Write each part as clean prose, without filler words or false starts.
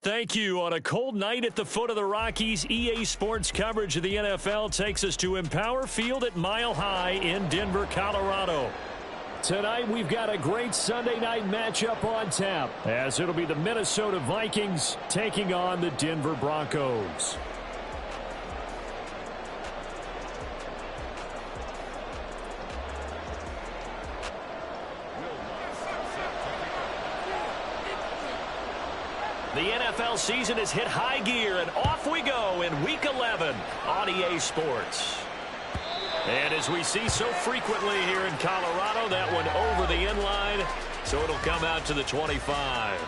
Thank you. On a cold night at the foot of the Rockies, EA Sports coverage of the NFL takes us to Empower Field at Mile High in Denver, Colorado. Tonight, we've got a great Sunday night matchup on tap, as it'll be the Minnesota Vikings taking on the Denver Broncos. The NFL season has hit high gear, and off we go in Week 11 on EA Sports. And as we see so frequently here in Colorado, that one over the end line, so it'll come out to the 25.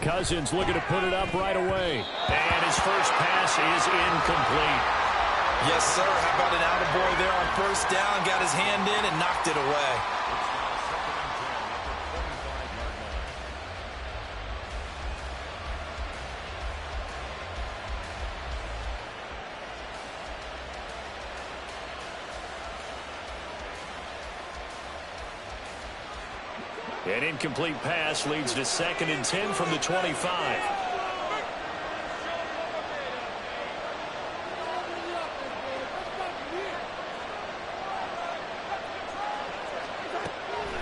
Cousins looking to put it up right away. And his first pass is incomplete. Yes, sir. How about an attaboy there on first down? Got his hand in and knocked it away. An incomplete pass leads to 2nd and 10 from the 25.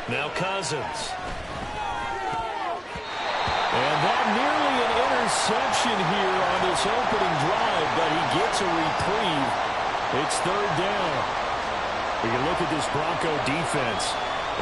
Now Cousins. And that nearly an interception here on this opening drive, but he gets a reprieve. It's 3rd down. We can look at this Bronco defense.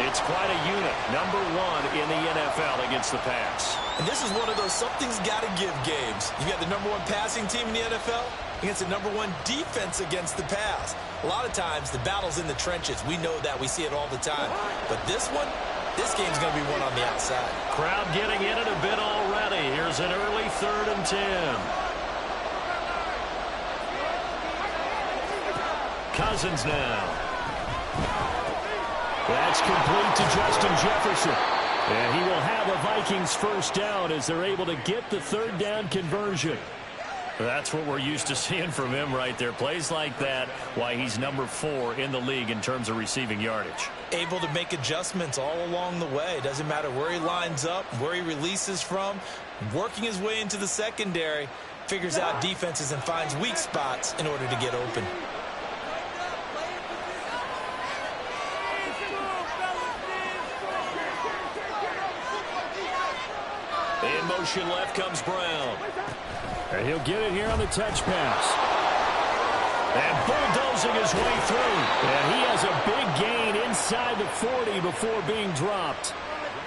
It's quite a unit, number 1 in the NFL against the pass. And this is one of those something's got to give games. You got the number 1 passing team in the NFL against the number 1 defense against the pass. A lot of times, the battle's in the trenches. We know that. We see it all the time. But this game's going to be won on the outside. Crowd getting in it a bit already. Here's an early 3rd and 10. Cousins now. That's complete to Justin Jefferson. And he will have a Vikings first down as they're able to get the 3rd down conversion. That's what we're used to seeing from him right there. Plays like that, why he's number 4 in the league in terms of receiving yardage. Able to make adjustments all along the way. Doesn't matter where he lines up, where he releases from. Working his way into the secondary. Figures out defenses and finds weak spots in order to get open. In motion left comes Brown. And he'll get it here on the touch pass. And bulldozing his way through. And he has a big gain inside the 40 before being dropped.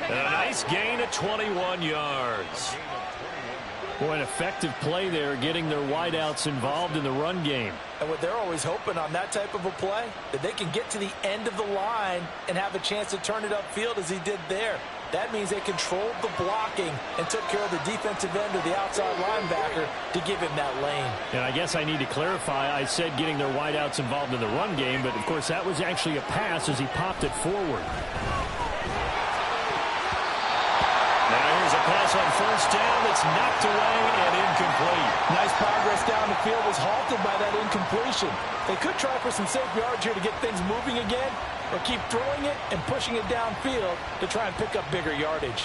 And a nice gain at 21 yards. Boy, an effective play there, getting their wideouts involved in the run game. And what they're always hoping on that type of a play, that they can get to the end of the line and have a chance to turn it upfield as he did there. That means they controlled the blocking and took care of the defensive end of the outside linebacker to give him that lane. And I guess I need to clarify. I said getting their wideouts involved in the run game, but of course that was actually a pass as he popped it forward. Now here's a pass on first down that's knocked away and incomplete. Nice progress down the field, was halted by that incompletion. They could try for some safe yards here to get things moving again, or keep throwing it and pushing it downfield to try and pick up bigger yardage.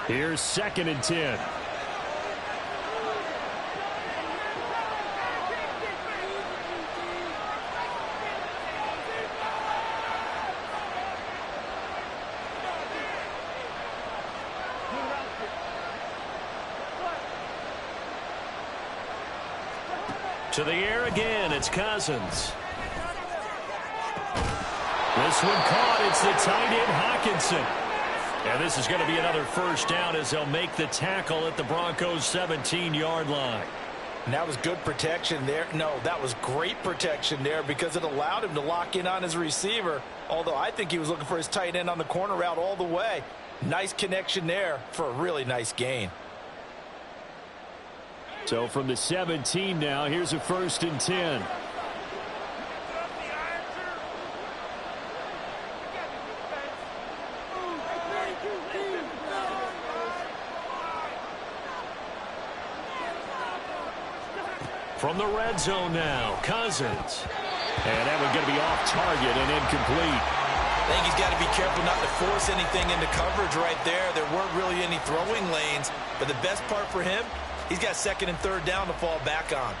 Here's 2nd and 10. To the air again, it's Cousins. This one caught. It's the tight end, Hockenson. And this is going to be another first down as they'll make the tackle at the Broncos' 17-yard line. And that was good protection there. No, that was great protection there because it allowed him to lock in on his receiver, although I think he was looking for his tight end on the corner route all the way. Nice connection there for a really nice gain. So from the 17 now, here's a 1st and 10. From the red zone now, Cousins. And that one's going to be off target and incomplete. I think he's got to be careful not to force anything into coverage right there. There weren't really any throwing lanes, but the best part for him, he's got 2nd and 3rd down to fall back on.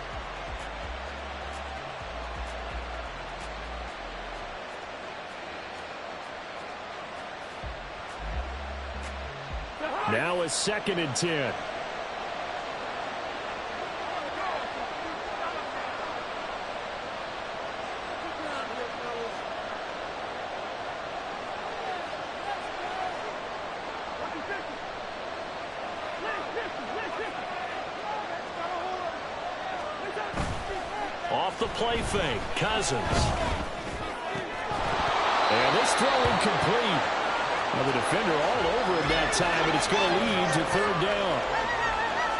Now a 2nd and 10. Off the play fake, Cousins. And this throw incomplete. Well, the defender all over him that time, but it's going to lead to 3rd down.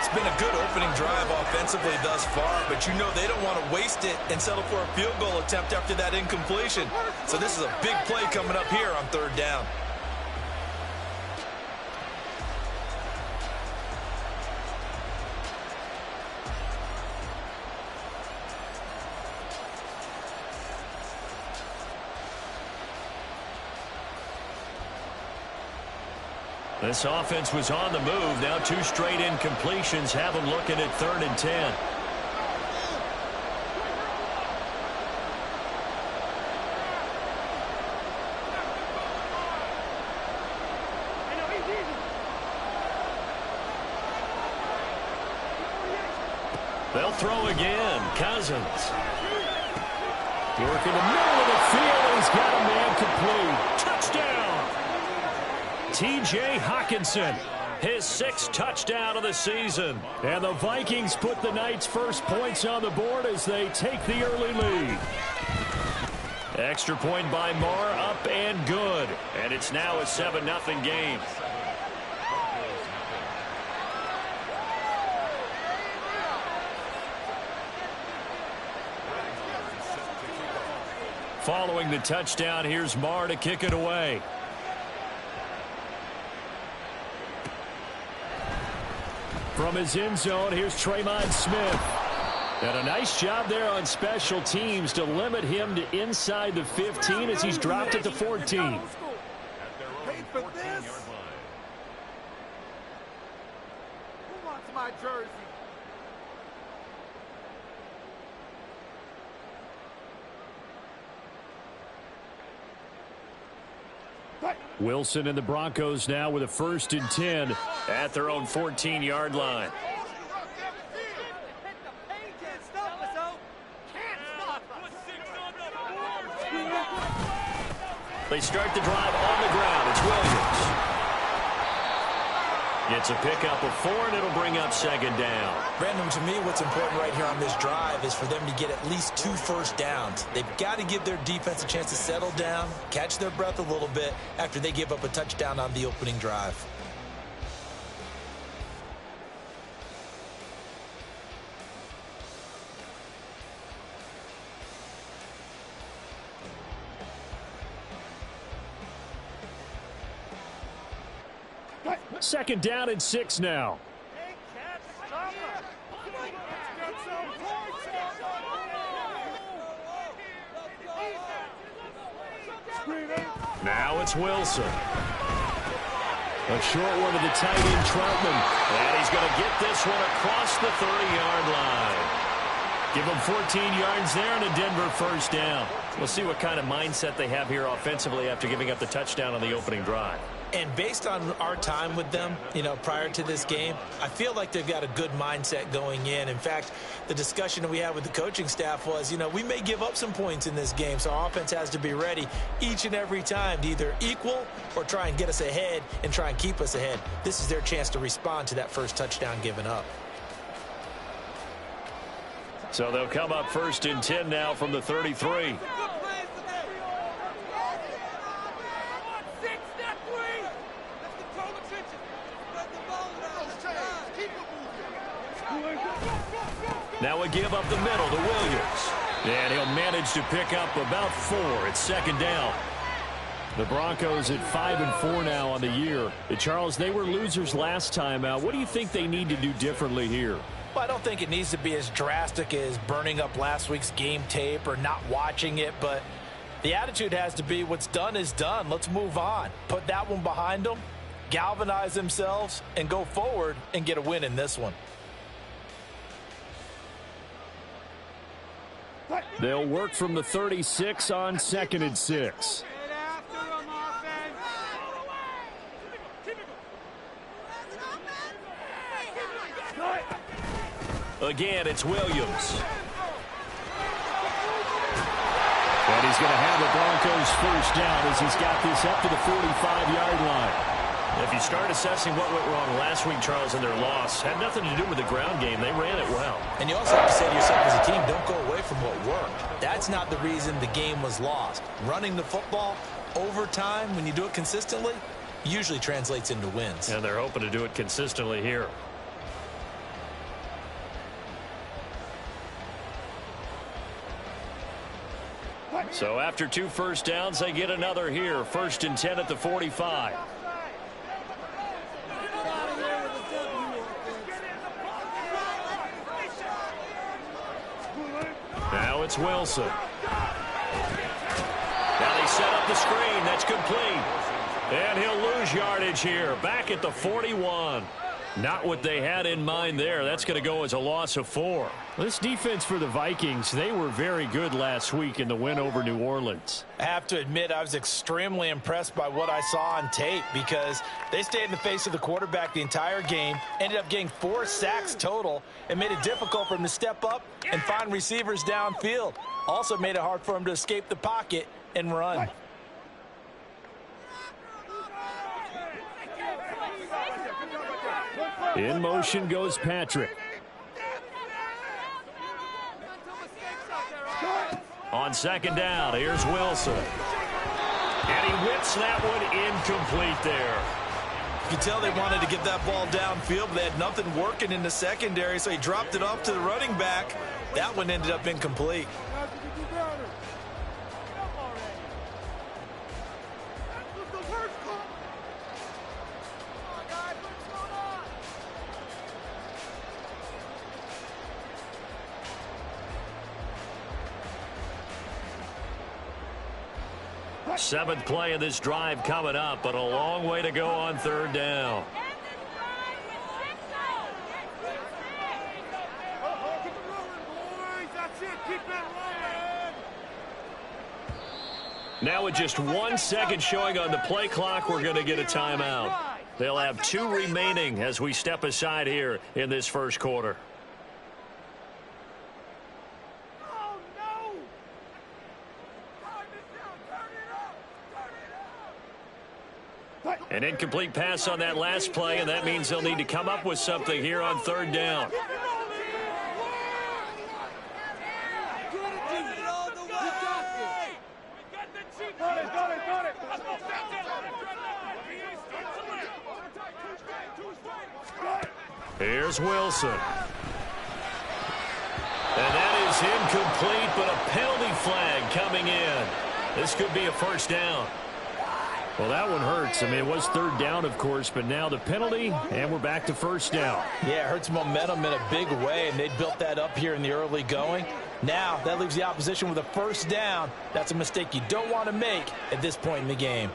It's been a good opening drive offensively thus far, but you know they don't want to waste it and settle for a field goal attempt after that incompletion. So this is a big play coming up here on 3rd down. This offense was on the move. Now 2 straight incompletions have them looking at 3rd and 10. They'll throw again. Cousins. Working the middle of the field. He's got a man complete. Touchdown. T.J. Hockenson, his 6th touchdown of the season. And the Vikings put the night's first points on the board as they take the early lead. Extra point by Marr, up and good. And it's now a 7-0 game. Following the touchdown, here's Marr to kick it away. From his end zone, here's Tremont Smith. And a nice job there on special teams to limit him to inside the 15 as he's dropped at the 14. Paid for this? Who wants my jersey? Wilson and the Broncos now with a 1st and 10 at their own 14-yard line. They start the drive on the ground. It's Williams. It's a pickup of 4, and it'll bring up 2nd down. Brandon, to me, what's important right here on this drive is for them to get at least 2 first downs. They've got to give their defense a chance to settle down, catch their breath a little bit after they give up a touchdown on the opening drive. Second down and 6 now. Now it's Wilson. A short one to the tight end, Troutman. And he's going to get this one across the 30-yard line. Give him 14 yards there and a Denver first down. We'll see what kind of mindset they have here offensively after giving up the touchdown on the opening drive. And based on our time with them, prior to this game, I feel like they've got a good mindset going in. In fact, the discussion that we had with the coaching staff was, we may give up some points in this game, so our offense has to be ready each and every time to either equal or try and get us ahead and try and keep us ahead. This is their chance to respond to that first touchdown given up. So they'll come up 1st and 10 now from the 33. Now a give up the middle to Williams. And he'll manage to pick up about 4. It's 2nd down. The Broncos at 5-4 now on the year. Charles, they were losers last time out. What do you think they need to do differently here? Well, I don't think it needs to be as drastic as burning up last week's game tape or not watching it, but the attitude has to be what's done is done. Let's move on. Put that one behind them, galvanize themselves, and go forward and get a win in this one. They'll work from the 36 on 2nd and 6. Again, it's Williams. And he's going to have the Broncos 1st down as he's got this up to the 45-yard line. If you start assessing what went wrong last week, Charles, in their loss, had nothing to do with the ground game. They ran it well. And you also have to say to yourself as a team, don't go away from what worked. That's not the reason the game was lost. Running the football over time, when you do it consistently, usually translates into wins. And they're hoping to do it consistently here. So after 2 1st downs, they get another here. 1st and 10 at the 45. Now it's Wilson. Now they set up the screen. That's complete. And he'll lose yardage here. Back at the 41. Not what they had in mind there. That's going to go as a loss of 4. This defense for the Vikings, they were very good last week in the win over New Orleans. I have to admit, I was extremely impressed by what I saw on tape because they stayed in the face of the quarterback the entire game, ended up getting 4 sacks total, and made it difficult for him to step up and find receivers downfield. Also made it hard for him to escape the pocket and run. In motion goes Patrick. On 2nd down, here's Wilson. And he whips that one incomplete there. You can tell they wanted to get that ball downfield, but they had nothing working in the secondary, so he dropped it off to the running back. That one ended up incomplete. Seventh play of this drive coming up, but a long way to go on 3rd down. Now with just 1 second showing on the play clock, we're going to get a timeout. They'll have 2 remaining as we step aside here in this 1st quarter. An incomplete pass on that last play, and that means they'll need to come up with something here on 3rd down. Here's Wilson. And that is incomplete, but a penalty flag coming in. This could be a 1st down. Well, that one hurts. I mean, it was 3rd down, of course, but now the penalty, and we're back to 1st down. Yeah, it hurts momentum in a big way, and they built that up here in the early going. Now, that leaves the opposition with a 1st down. That's a mistake you don't want to make at this point in the game.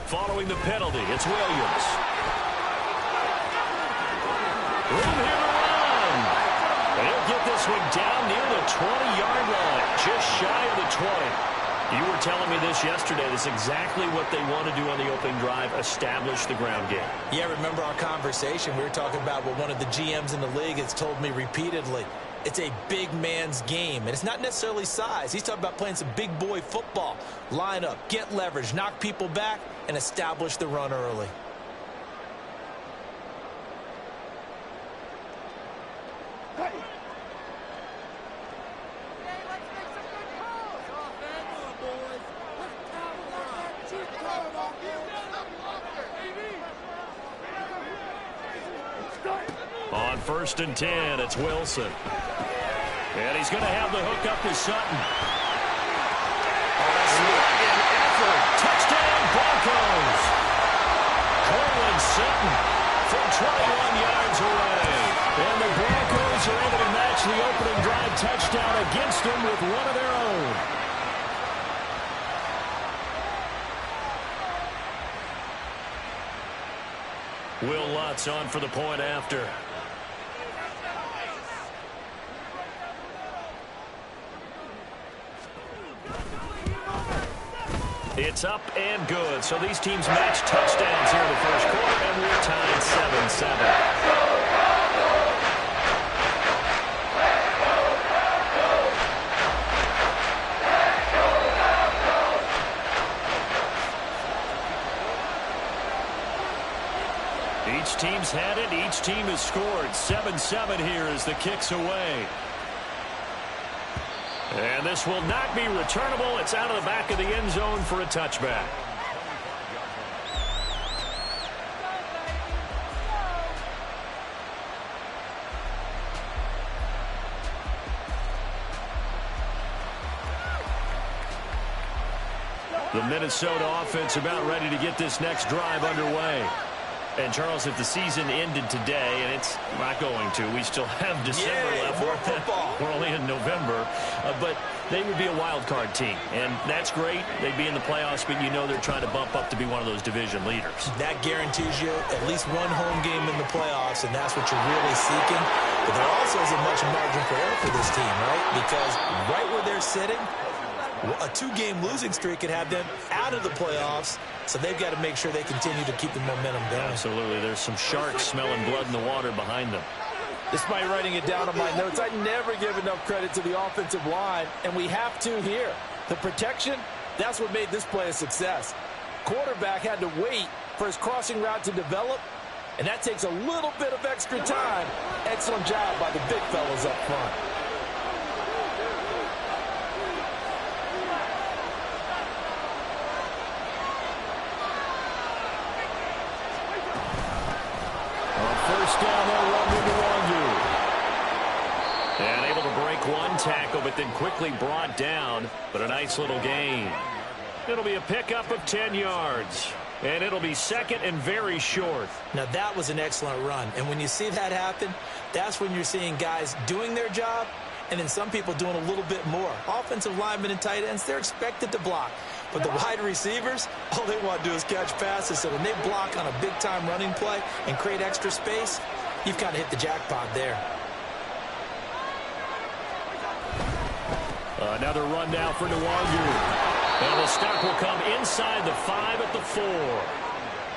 Following the penalty, it's Williams. Room here to run. And he'll get this one down near the 20-yard line, just shy of the 20. You were telling me this yesterday. That's exactly what they want to do on the opening drive, establish the ground game. Yeah, remember our conversation? We were talking about what one of the GMs in the league has told me repeatedly. It's a big man's game, and it's not necessarily size. He's talking about playing some big boy football. Line up, get leverage, knock people back, and establish the run early. On 1st and 10, it's Wilson. And he's going to have the hook up to Sutton. An effort. Touchdown, Broncos. Cortland Sutton from 21 yards away. And the Broncos are able to match the opening drive touchdown against them with one of their own. Will Lutz on for the point after. It's up and good. So these teams match touchdowns here in the first quarter, and we're tied 7-7. Each team's had it. Each team has scored. 7-7 here as the kick's away. And this will not be returnable. It's out of the back of the end zone for a touchback. The Minnesota offense about ready to get this next drive underway. And, Charles, if the season ended today, and it's not going to, we still have December left. More football. We're only in November. But they would be a wild card team. And that's great. They'd be in the playoffs, but you know they're trying to bump up to be one of those division leaders. That guarantees you at least one home game in the playoffs, and that's what you're really seeking. But there also isn't much margin for error for this team, right? Because right where they're sitting, a 2-game losing streak could have them out of the playoffs, so they've got to make sure they continue to keep the momentum going. Absolutely. There's some sharks smelling blood in the water behind them. Despite writing it down on my notes, I never give enough credit to the offensive line, and we have to here. The protection, that's what made this play a success. Quarterback had to wait for his crossing route to develop, and that takes a little bit of extra time. Excellent job by the big fellas up front. First down, they'll run into Wangu. And able to break one tackle, but then quickly brought down. But a nice little gain. It'll be a pickup of 10 yards. And it'll be second and very short. Now, that was an excellent run. And when you see that happen, that's when you're seeing guys doing their job and then some people doing a little bit more. Offensive linemen and tight ends, they're expected to block. But the wide receivers, all they want to do is catch passes. So when they block on a big-time running play and create extra space, you've kind of hit the jackpot there. Another run now for Nwangu. And the stop will come inside the 5 at the 4.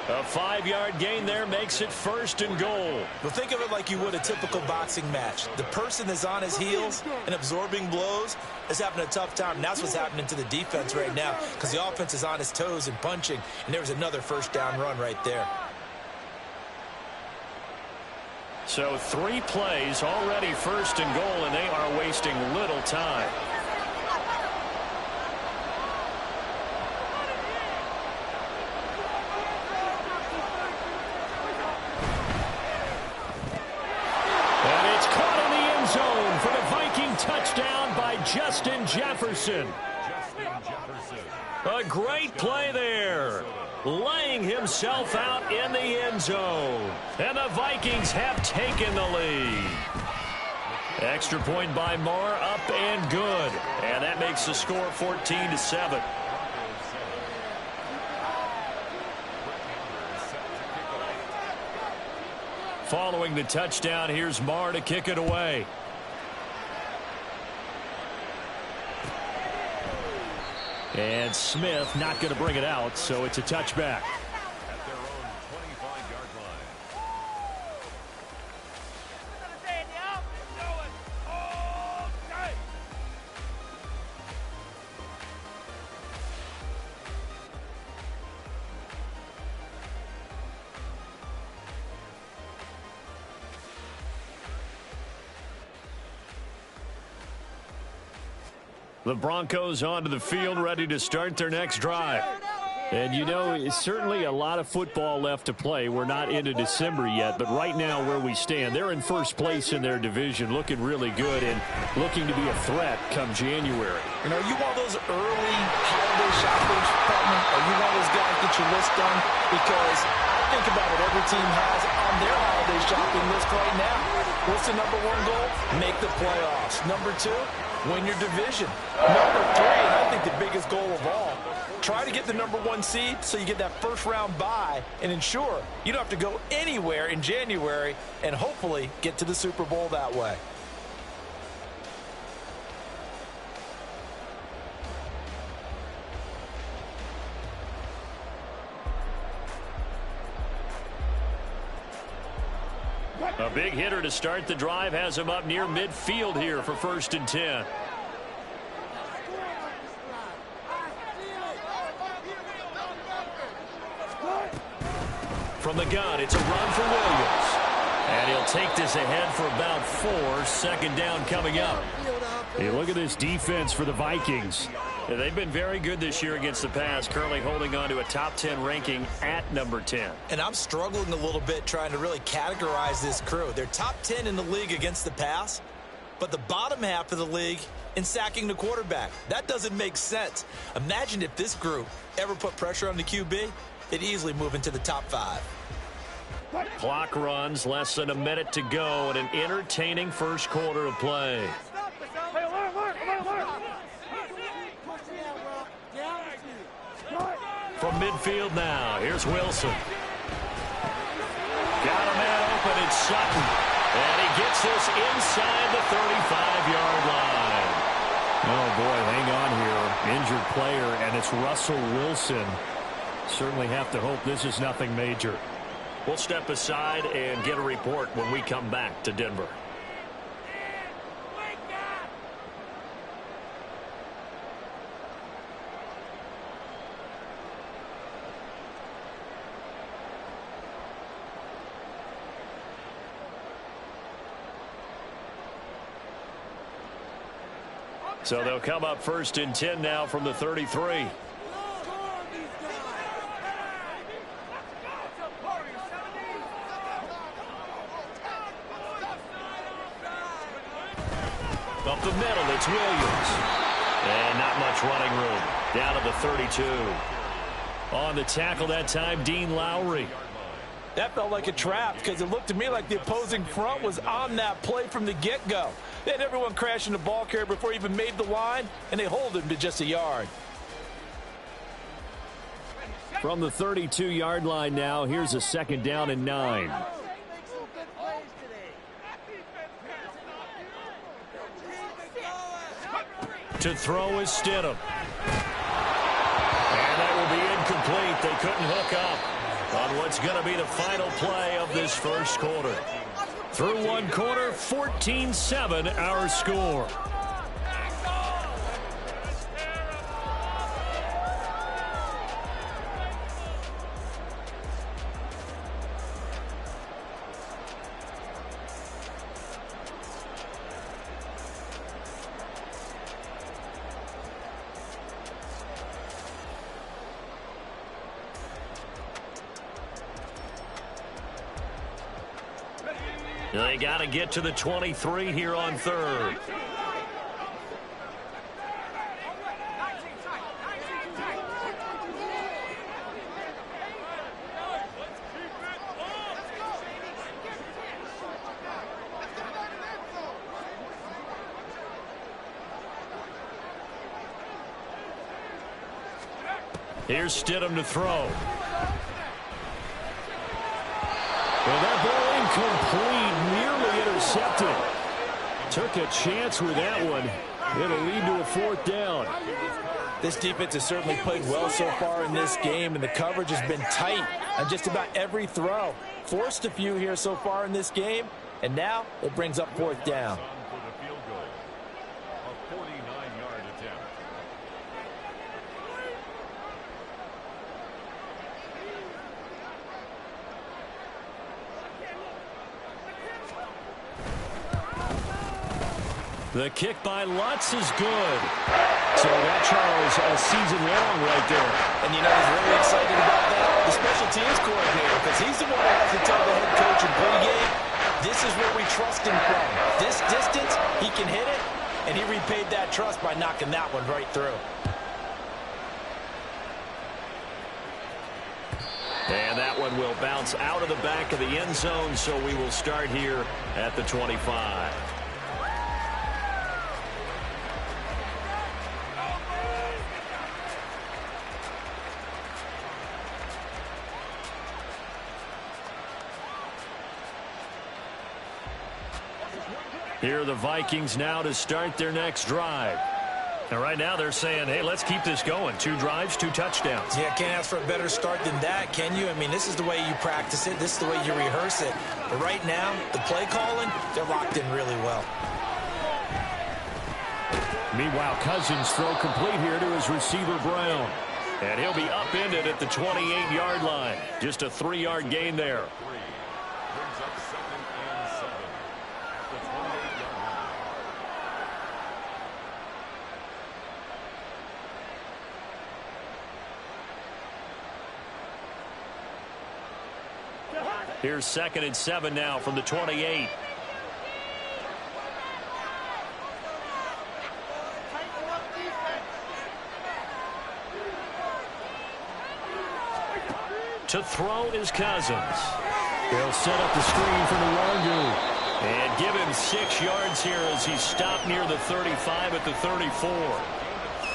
A 5-yard gain there makes it first and goal. Well, think of it like you would a typical boxing match. The person that's on his heels and absorbing blows is having a tough time. And that's what's happening to the defense right now because the offense is on his toes and punching. And there was another first down run right there. So 3 plays already first and goal, and they are wasting little time. Touchdown by Justin Jefferson. A great play there. Laying himself out in the end zone. And the Vikings have taken the lead. Extra point by Moore, up and good. And that makes the score 14-7. Following the touchdown, here's Moore to kick it away. And Smith not going to bring it out, so it's a touchback. At their own 25-yard line. The Broncos onto the field, ready to start their next drive. And, you know, it's certainly a lot of football left to play. We're not into December yet, but right now where we stand, they're in first place in their division, looking really good and looking to be a threat come January. And are you one of those early holiday shoppers, partner? Are you one of those guys get your list done? Because think about what every team has on their holiday shopping list right now. What's the number one goal? Make the playoffs. Number two, win your division. Number three, and I think the biggest goal of all, try to get the number one seed so you get that first round bye and ensure you don't have to go anywhere in January and hopefully get to the Super Bowl that way. A big hitter to start the drive has him up near midfield here for 1st and 10. From the gun, it's a run for Williams. And he'll take this ahead for about 4. 2nd down coming up. Hey, look at this defense for the Vikings. They've been very good this year against the pass, currently holding on to a top 10 ranking at number 10. And I'm struggling a little bit trying to really categorize this crew. They're top 10 in the league against the pass, but the bottom half of the league in sacking the quarterback. That doesn't make sense. Imagine if this group ever put pressure on the QB, they'd easily move into the top 5. Clock runs, less than a minute to go, and an entertaining first quarter of play. From midfield now, here's Wilson. Got a man open, it's Sutton. And he gets this inside the 35-yard line. Oh, boy, hang on here. Injured player, and it's Russell Wilson. Certainly have to hope this is nothing major. We'll step aside and get a report when we come back to Denver. So they'll come up 1st and 10 now from the 33. Up the middle, it's Williams. And not much running room. Down to the 32. On the tackle that time, Dean Lowry. That felt like a trap because it looked to me like the opposing front was on that play from the get-go. They had everyone crashing the ball carrier before he even made the line, and they hold him to just a yard. From the 32-yard line now, here's a 2nd down and 9. To throw is Stidham. And that will be incomplete. They couldn't hook up on what's going to be the final play of this first quarter. Through one quarter, 14-7 our score. They got to get to the 23 here on 3rd. Here's Stidham to throw. Well, that ball incomplete, nearly intercepted. Took a chance with that one. It'll lead to a 4th down. This defense has certainly played well so far in this game, and the coverage has been tight on just about every throw. Forced a few here so far in this game, and now it brings up 4th down. For the field goal, a 49-yard attempt. The kick by Lutz is good. So that, Charles, a season long right there. And you know he's really excited about that? The special teams coordinator, because he's the one who has to tell the head coach in pregame, this is where we trust him from. This distance, he can hit it, and he repaid that trust by knocking that one right through. And that one will bounce out of the back of the end zone, so we will start here at the 25. Here are the Vikings now to start their next drive. And right now they're saying, hey, let's keep this going. 2 drives, 2 touchdowns. Yeah, can't ask for a better start than that, can you? I mean, this is the way you practice it. This is the way you rehearse it. But right now, the play calling, they're locked in really well. Meanwhile, Cousins throw complete here to his receiver, Brown. And he'll be upended at the 28-yard line. Just a 3-yard gain there. Brings up 2nd and 7 at the 28-yard line. Here's 2nd and 7 now from the 28. To throw is Cousins. They'll set up the screen for Nwangu. And give him 6 yards here as he's stopped near the 35 at the 34.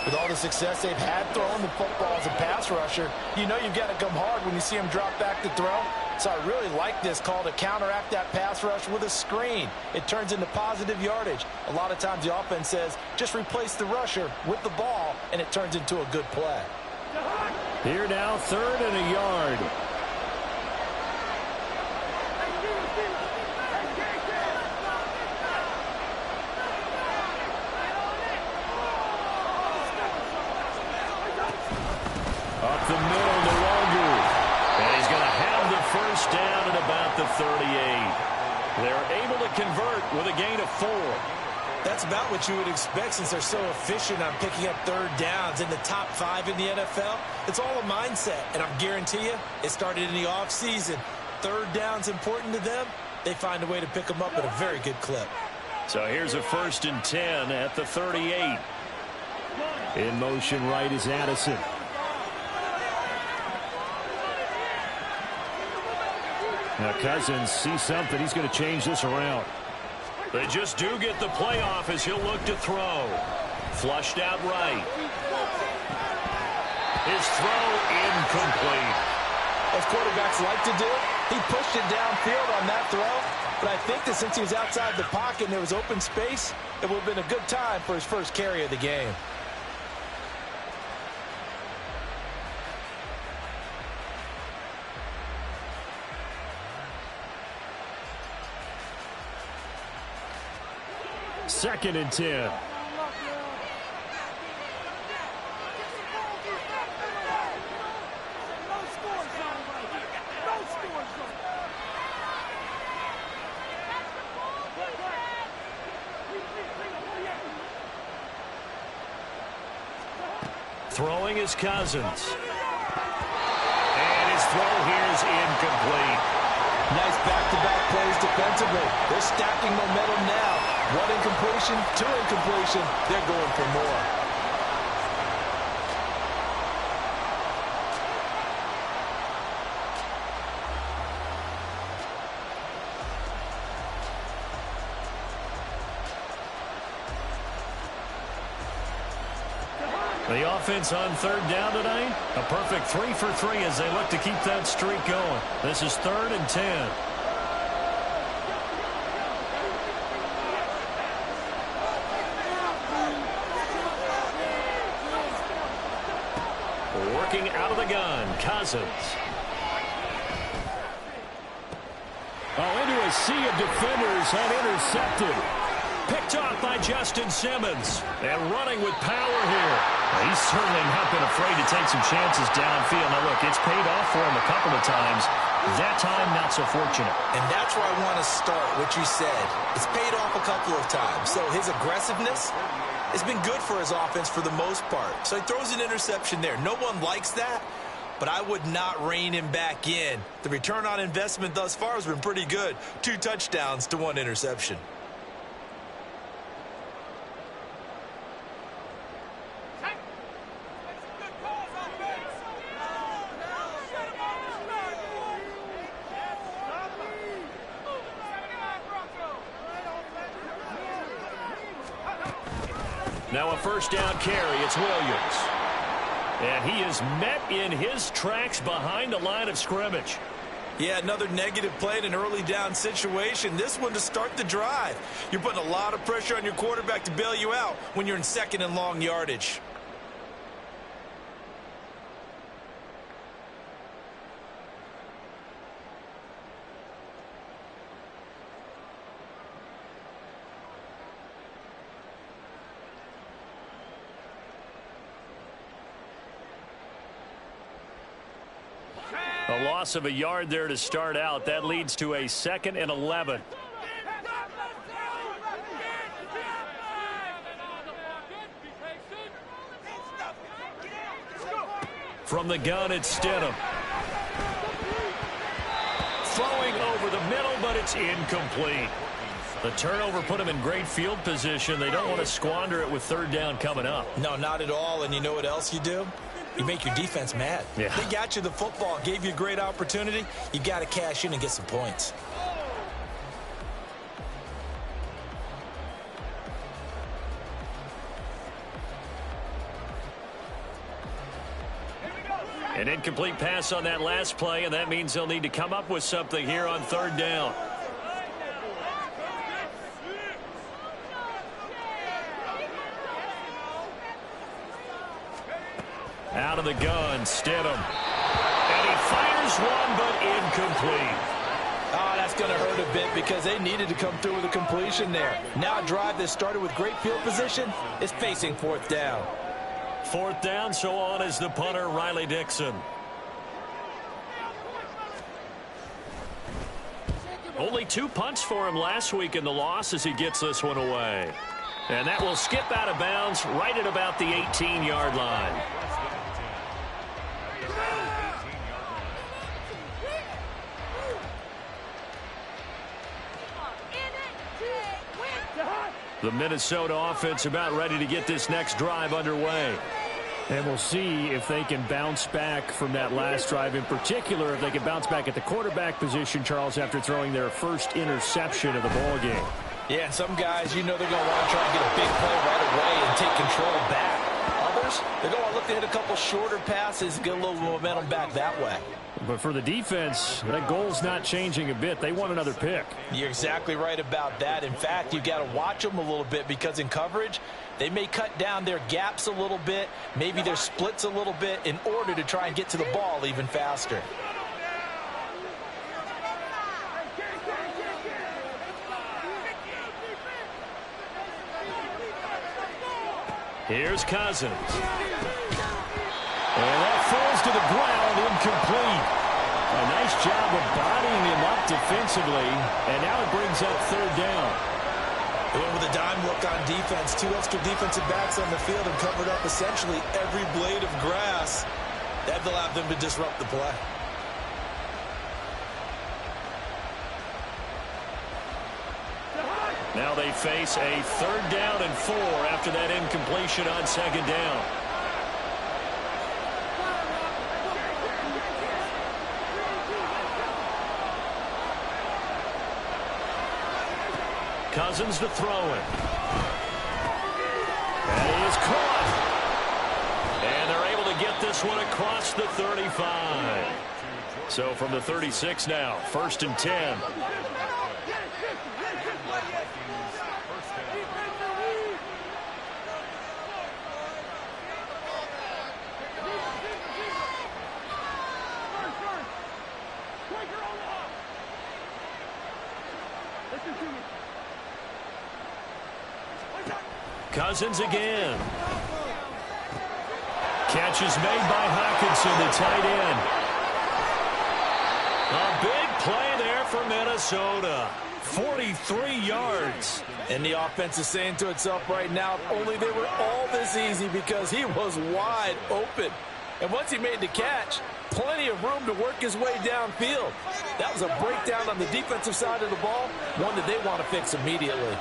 With all the success they've had throwing the football as a pass rusher, you know you've got to come hard when you see him drop back to throw. So I really like this call to counteract that pass rush with a screen. It turns into positive yardage. A lot of times the offense says, just replace the rusher with the ball, and it turns into a good play. Here now, 3rd and a yard. Up the middle, Nwangu. And he's going to have the 1st down at about the 38. They're able to convert with a gain of 4. That's about what you would expect since they're so efficient on picking up 3rd downs in the top 5 in the NFL. It's all a mindset, and I guarantee you it started in the offseason. 3rd down's important to them. They find a way to pick them up at a very good clip. So here's a 1st and 10 at the 38. In motion right is Addison. Now Cousins sees something. He's going to change this around. They just do get the playoff as he'll look to throw. Flushed out right. His throw incomplete. As quarterbacks like to do, he pushed it downfield on that throw. But I think that since he was outside the pocket and there was open space, it would have been a good time for his 1st carry of the game. Second and 10. Throwing is Cousins. And his throw here is incomplete. Nice back-to-back plays defensively. They're stacking momentum now. 1 incompletion, 2 incompletion. They're going for more. The offense on 3rd down tonight, a perfect 3 for 3 as they look to keep that streak going. This is 3rd and 10. Cousins. Oh, into a sea of defenders and intercepted. Picked off by Justin Simmons. And running with power here. He's certainly not been afraid to take some chances downfield. Now, look, it's paid off for him a couple of times. That time, not so fortunate. And that's where I want to start, what you said. It's paid off a couple of times. So his aggressiveness has been good for his offense for the most part. So he throws an interception there. No one likes that, but I would not rein him back in. The return on investment thus far has been pretty good. 2 touchdowns to 1 interception. Now a first down carry. It's Williams. And he is met in his tracks behind the line of scrimmage. Yeah, another negative play in an early down situation. This one to start the drive. You're putting a lot of pressure on your quarterback to bail you out when you're in 2nd and long yardage. A loss of a yard there to start out. That leads to a 2nd and 11. From the gun, it's Stidham. Throwing over the middle, but it's incomplete. The turnover put him in great field position. They don't want to squander it with 3rd down coming up. No, not at all. And you know what else you do? You make your defense mad. Yeah. They got you the football, gave you a great opportunity. You got to cash in and get some points. An incomplete pass on that last play, and that means they'll need to come up with something here on 3rd down. Out of the gun, Stidham. And he fires one, but incomplete. Oh, that's going to hurt a bit because they needed to come through with a completion there. Now a drive that started with great field position is facing 4th down. 4th down, so on is the punter, Riley Dixon. Only 2 punts for him last week in the loss as he gets this one away. And that will skip out of bounds right at about the 18-yard line. The Minnesota offense about ready to get this next drive underway. And we'll see if they can bounce back from that last drive, in particular if they can bounce back at the quarterback position, Charles, after throwing their first interception of the ball game. Yeah, and some guys, you know they're going to want to try and get a big play right away and take control back. Others, they're going to look to hit a couple shorter passes, get a little momentum back that way. But for the defense, that goal's not changing a bit. They want another pick. You're exactly right about that. In fact, you've got to watch them a little bit because in coverage, they may cut down their gaps a little bit, maybe their splits a little bit in order to try and get to the ball even faster. Here's Cousins. And that falls to the ground, incomplete. A nice job of bodying him up defensively, and now it brings up 3rd down. They went with a dime look on defense. 2 extra defensive backs on the field and covered up essentially every blade of grass. That allowed them to disrupt the play. Now they face a 3rd down and 4 after that incompletion on 2nd down. Cousins to throw it. That is caught. And they're able to get this one across the 35. So from the 36 now, 1st and 10. Cousins again. Catch is made by Hawkinson, the tight end. A big play there for Minnesota. 43 yards. And the offense is saying to itself right now, only they were all this easy because he was wide open. And once he made the catch, plenty of room to work his way downfield. That was a breakdown on the defensive side of the ball, one that they want to fix immediately.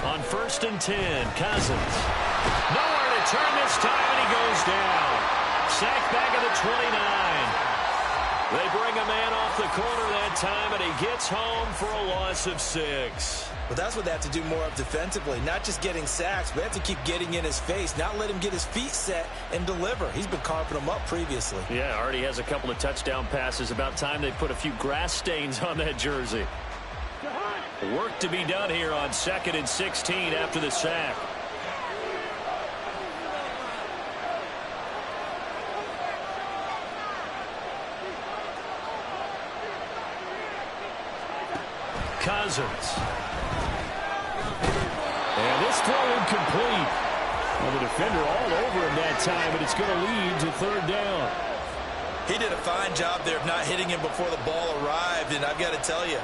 On 1st and 10, Cousins. Nowhere to turn this time, and he goes down. Sacked back at the 29. They bring a man off the corner that time, and he gets home for a loss of 6. But that's what they have to do more of defensively, not just getting sacks, but they have to keep getting in his face, not let him get his feet set and deliver. He's been carving them up previously. Yeah, already has a couple of touchdown passes. About time they put a few grass stains on that jersey. Work to be done here on 2nd and 16 after the sack. Cousins. And this throw incomplete. Well, the defender all over him that time, and it's going to lead to 3rd down. He did a fine job there of not hitting him before the ball arrived, and I've got to tell you,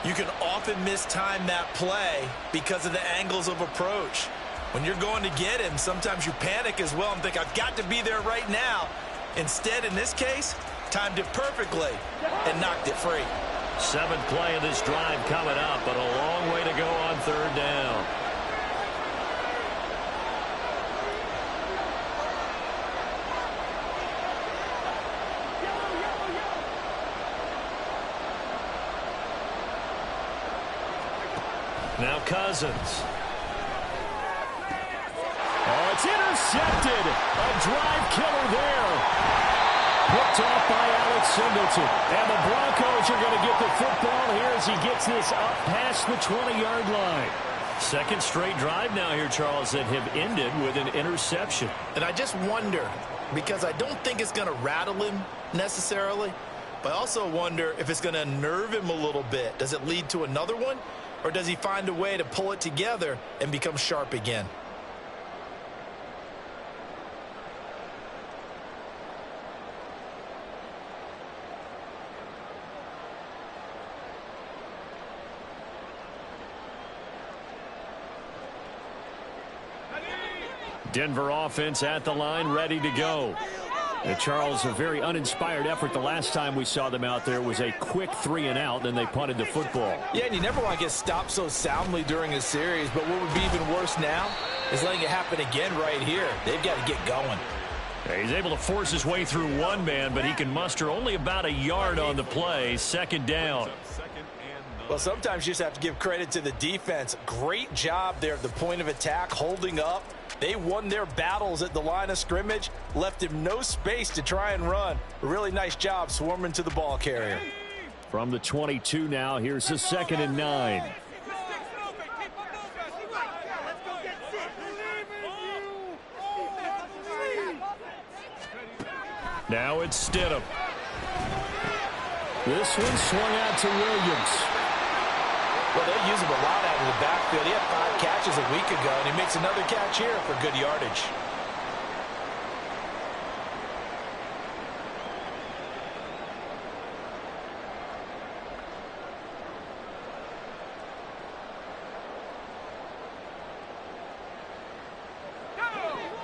you can often mistime that play because of the angles of approach. When you're going to get him, sometimes you panic as well and think, I've got to be there right now. Instead, in this case, timed it perfectly and knocked it free. 7th play of this drive coming up, but a long way to go on 3rd down. Now Cousins. Oh, it's intercepted. A drive killer there. Picked off by Alex Singleton. And the Broncos are going to get the football here as he gets this up past the 20-yard line. 2nd straight drive now here, Charles, that have ended with an interception. And I just wonder, because I don't think it's going to rattle him necessarily, but I also wonder if it's going to unnerve him a little bit. Does it lead to another one? Or does he find a way to pull it together and become sharp again? Denver offense at the line, ready to go. Charles, a very uninspired effort. The last time we saw them out there was a quick 3-and-out, then they punted the football. Yeah, and you never want to get stopped so soundly during a series, but what would be even worse now is letting it happen again right here. They've got to get going. He's able to force his way through one man, but he can muster only about a yard on the play. 2nd down. Well, sometimes you just have to give credit to the defense. Great job there at the point of attack, holding up. They won their battles at the line of scrimmage, left him no space to try and run. A really nice job swarming to the ball carrier. From the 22 now, here's the 2nd and 9. Now it's Stidham. This one swung out to Williams. Well, they use him a lot out of the backfield. He had 5 catches a week ago, and he makes another catch here for good yardage.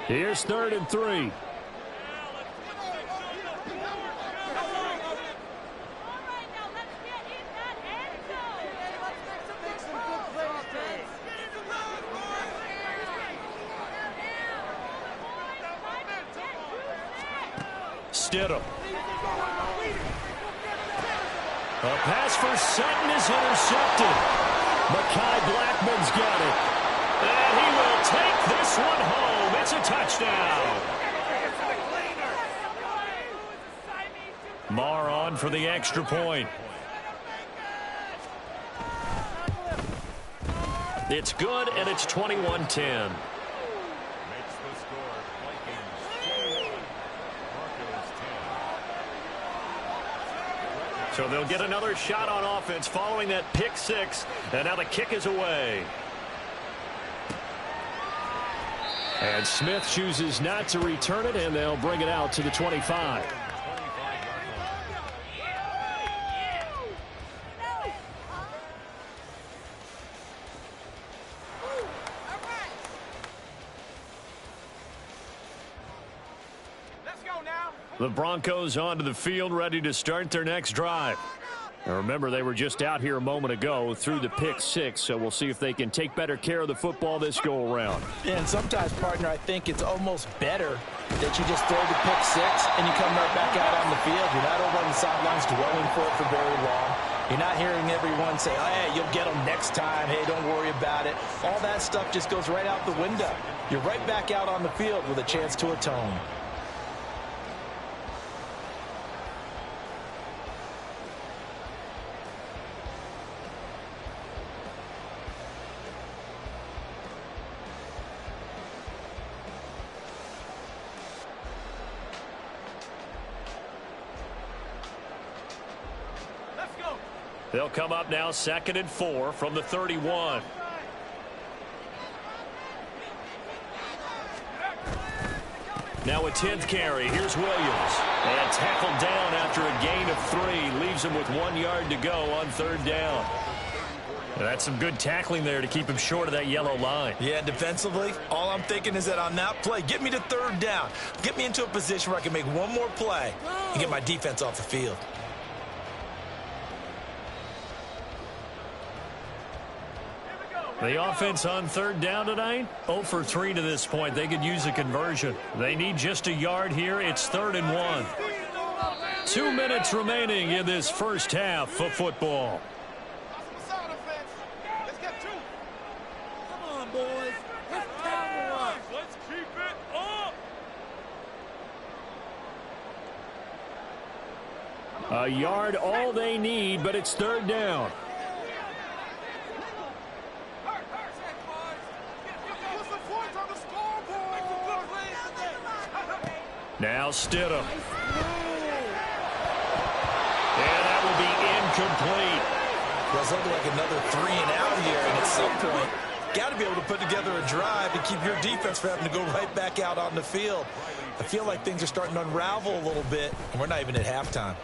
Here's 3rd and 3. Stidham. A pass for Sutton is intercepted. Mekhi Blackman's got it. And he will take this one home. It's a touchdown. Marr on for the extra point. It's good, and it's 21-10. So they'll get another shot on offense following that pick six. And now the kick is away. And Smith chooses not to return it, and they'll bring it out to the 25. The Broncos onto the field, ready to start their next drive. Now remember, they were just out here a moment ago through the pick six, so we'll see if they can take better care of the football this go-around. Yeah, and sometimes, partner, I think it's almost better that you just throw the pick six and you come right back out on the field. You're not over on the sidelines dwelling for it for very long. You're not hearing everyone say, oh, hey, you'll get them next time. Hey, don't worry about it. All that stuff just goes right out the window. You're right back out on the field with a chance to atone. They'll come up now 2nd and 4 from the 31. Now a 10th carry. Here's Williams. And tackled down after a gain of 3. Leaves him with 1 yard to go on 3rd down. And that's some good tackling there to keep him short of that yellow line. Yeah, defensively, all I'm thinking is that on that play, get me to 3rd down. Get me into a position where I can make one more play and get my defense off the field. The offense on 3rd down tonight, 0 for 3 to this point. They could use a conversion. They need just a yard here. It's 3rd and 1. 2 minutes remaining in this first half of football. Come on, boys. Let's power up. Let's keep it up. A yard all they need, but it's 3rd down. Now Stidham. And that will be incomplete. Well, it's looking like another 3 and out here, and at some point, got to be able to put together a drive and keep your defense from having to go right back out on the field. I feel like things are starting to unravel a little bit, and we're not even at halftime.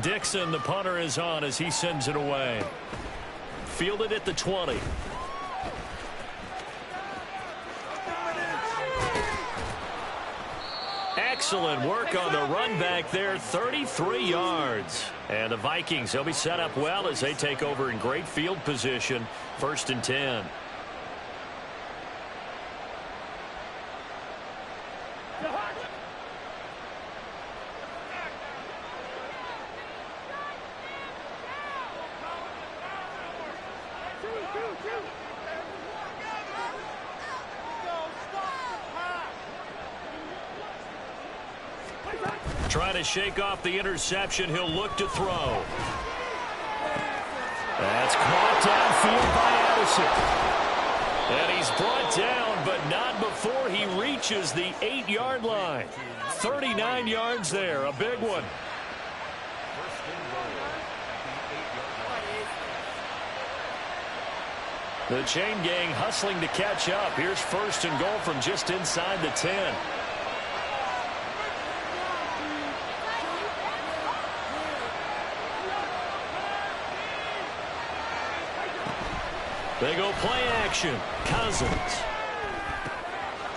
Dixon, the punter, is on as he sends it away. Fielded at the 20. Excellent work on the run back there, 33 yards. And the Vikings, they'll be set up well as they take over in great field position, 1st and 10. Trying to shake off the interception. He'll look to throw. That's caught downfield by Addison. And he's brought down, but not before he reaches the 8-yard line. 39 yards there, a big one. The chain gang hustling to catch up. Here's 1st and goal from just inside the 10. They go play action. Cousins.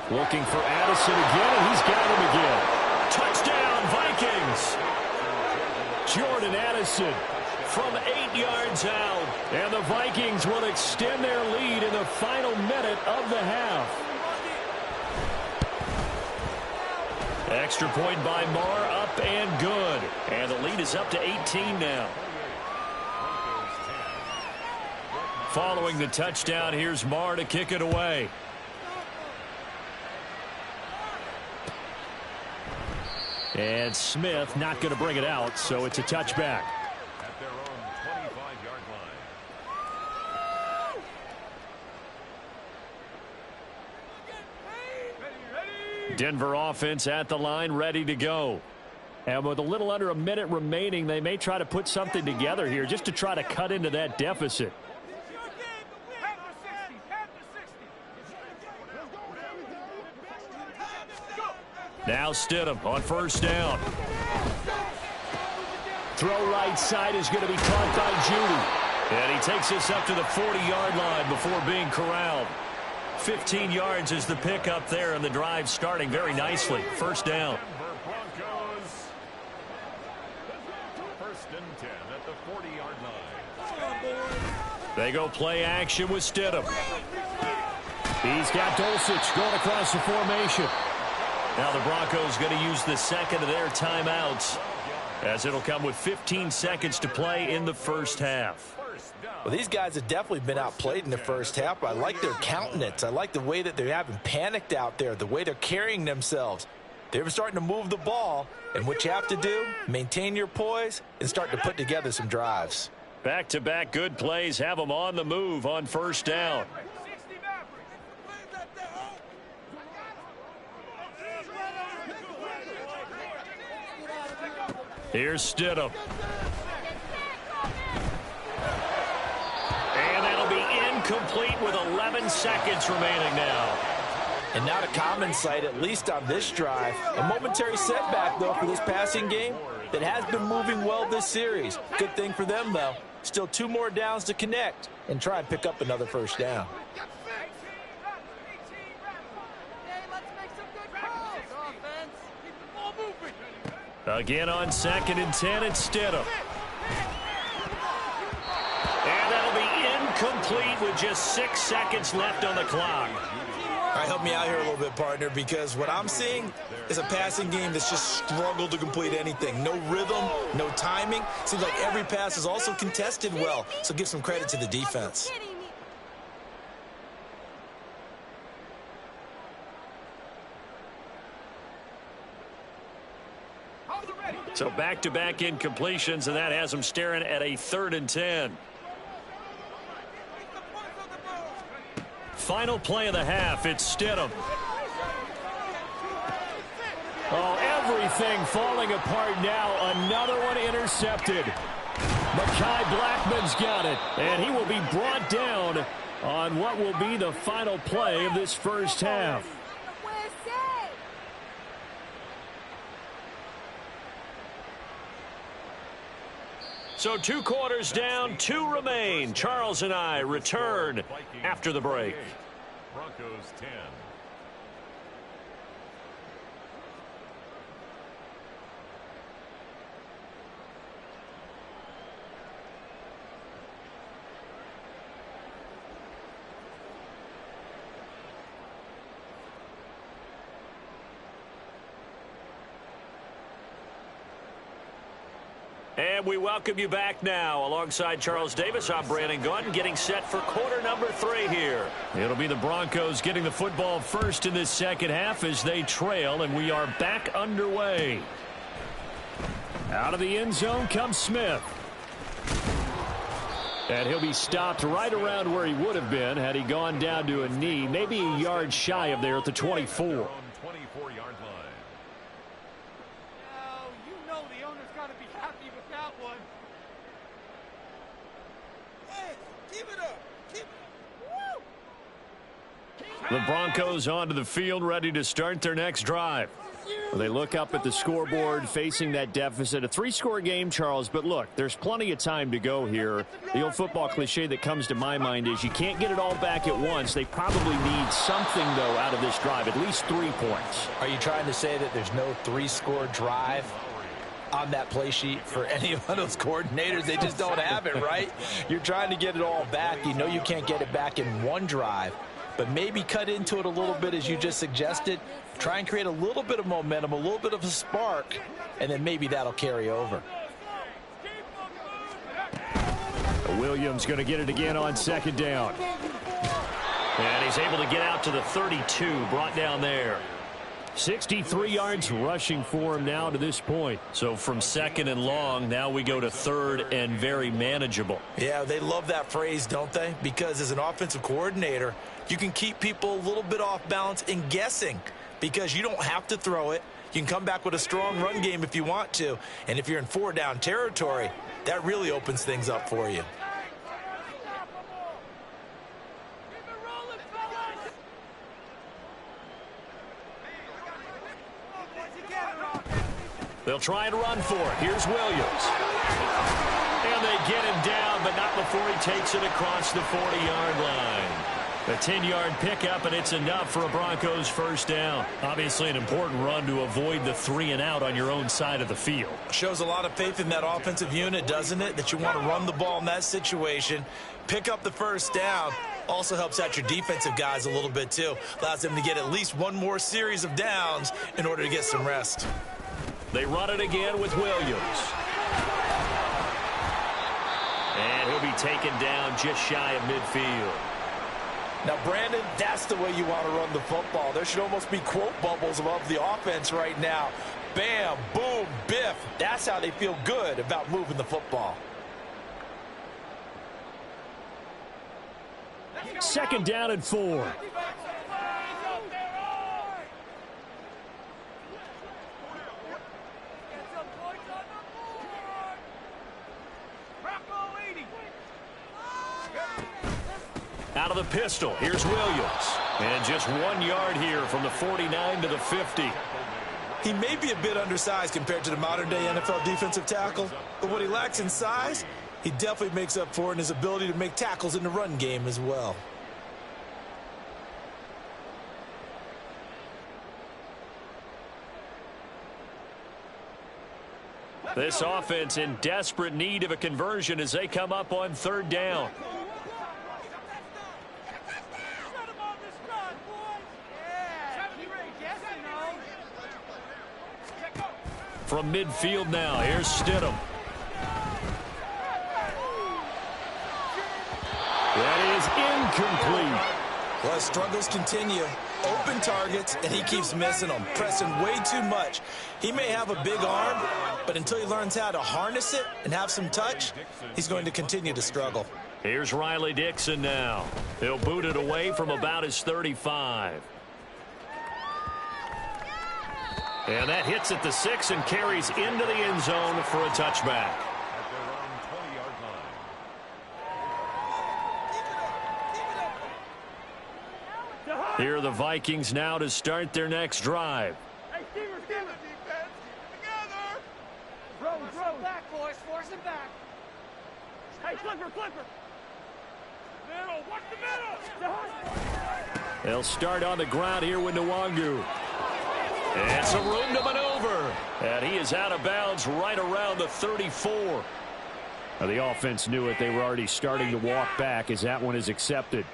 Looking for Addison again, and he's got him again. Touchdown, Vikings. Jordan Addison from 8 yards out. And the Vikings will extend their lead in the final minute of the half. Extra point by Marr, up and good. And the lead is up to 18 now. Following the touchdown, here's Marr to kick it away. And Smith not going to bring it out, so it's a touchback. At their own 25-yard line. Denver offense at the line, ready to go. And with a little under a minute remaining, they may try to put something together here just to try to cut into that deficit. Now Stidham on first down. Throw right side is going to be caught by Judy. And he takes this up to the 40-yard line before being corralled. 15 yards is the pickup there, and the drive starting very nicely. First down. Broncos. First and 10 at the 40-yard line. They go play action with Stidham. He's got Dulcich going across the formation. Now the Broncos going to use the second of their timeouts, as it'll come with 15 seconds to play in the first half. Well, these guys have definitely been outplayed in the first half. I like their countenance. I like the way that they haven't panicked out there, the way they're carrying themselves. They're starting to move the ball, and what you have to do, maintain your poise and start to put together some drives. Back-to-back good plays have them on the move on first down. Here's Stidham. And that'll be incomplete with 11 seconds remaining now. And not a common sight, at least on this drive. A momentary setback, though, for this passing game that has been moving well this series. Good thing for them, though. Still 2 more downs to connect and try and pick up another first down. Again on 2nd and 10, it's Stidham. And that'll be incomplete with just 6 seconds left on the clock. All right, help me out here a little bit, partner, because what I'm seeing is a passing game that's just struggled to complete anything. No rhythm, no timing. Seems like every pass is also contested well, so give some credit to the defense. So back-to-back incompletions, and that has them staring at a 3rd and 10. Final play of the half, it's Stidham. Oh, everything falling apart now. Another one intercepted. Mekhi Blackman's got it, and he will be brought down on what will be the final play of this first half. So 2 quarters down, 2 remain. Charles and I return after the break. Broncos 10. And we welcome you back now. Alongside Charles Davis, I'm Brandon Gunn, getting set for quarter number 3 here. It'll be the Broncos getting the football first in this second half as they trail, and we are back underway. Out of the end zone comes Smith. And he'll be stopped right around where he would have been had he gone down to a knee, maybe a yard shy of there at the 24. 24-yard line. The Broncos onto the field, ready to start their next drive. They look up at the scoreboard, facing that deficit. A 3-score game, Charles, but look, there's plenty of time to go here. The old football cliche that comes to my mind is you can't get it all back at once. They probably need something, though, out of this drive, at least 3 points. Are you trying to say that there's no 3-score drive on that play sheet for any of those coordinators? They just don't have it, right? You're trying to get it all back. You know you can't get it back in one drive. But maybe cut into it a little bit, as you just suggested. Try and create a little bit of momentum, a little bit of a spark, and then maybe that'll carry over. Williams going to get it again on 2nd down. And he's able to get out to the 32, brought down there. 63 yards rushing for him now to this point. So from 2nd and long, now we go to 3rd and very manageable. Yeah, they love that phrase, don't they? Because as an offensive coordinator, you can keep people a little bit off balance and guessing, because you don't have to throw it. You can come back with a strong run game if you want to. And if you're in 4-down territory, that really opens things up for you. They'll try and run for it. Here's Williams. And they get him down, but not before he takes it across the 40-yard line. A 10-yard pickup, and it's enough for a Broncos first down. Obviously an important run to avoid the 3-and-out on your own side of the field. Shows a lot of faith in that offensive unit, doesn't it? That you want to run the ball in that situation. Pick up the first down. Also helps out your defensive guys a little bit, too. Allows them to get at least one more series of downs in order to get some rest. They run it again with Williams. And he'll be taken down just shy of midfield. Now, Brandon, that's the way you want to run the football. There should almost be quote bubbles above the offense right now. Bam, boom, biff. That's how they feel good about moving the football. Second down and 4. Out of the pistol, here's Williams. And just 1 yard here from the 49 to the 50. He may be a bit undersized compared to the modern-day NFL defensive tackle, but what he lacks in size, he definitely makes up for in his ability to make tackles in the run game as well. This offense in desperate need of a conversion as they come up on third down. From midfield now, here's Stidham. That is incomplete. Well, his struggles continue. Open targets, and he keeps missing them, pressing way too much. He may have a big arm, but until he learns how to harness it and have some touch, he's going to continue to struggle. Here's Riley Dixon now. He'll boot it away from about his 35. And that hits at the 6 and carries into the end zone for a touchback. Here are the Vikings now to start their next drive. Hey, Stever, defense. Together. Throw. Back, boys. Force him back. Hey, Clipper. Middle. Watch the middle. They'll start on the ground here with Nwangu. And some room to maneuver. And he is out of bounds right around the 34. Now, the offense knew it. They were already starting to walk back as that one is accepted.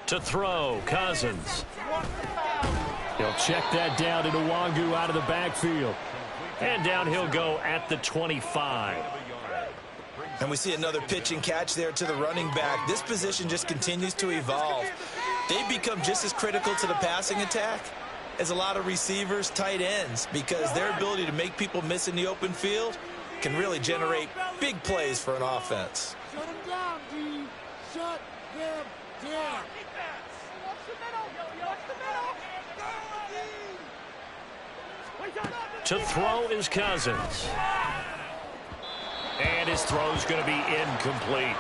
To throw, Cousins. He'll check that down to Nwangu out of the backfield. And down he'll go at the 25. And we see another pitch and catch there to the running back. This position just continues to evolve. They become just as critical to the passing attack as a lot of receivers, tight ends, because their ability to make people miss in the open field can really generate big plays for an offense. Shut him down, D. Shut him down. To throw is Cousins. And his throw's going to be incomplete.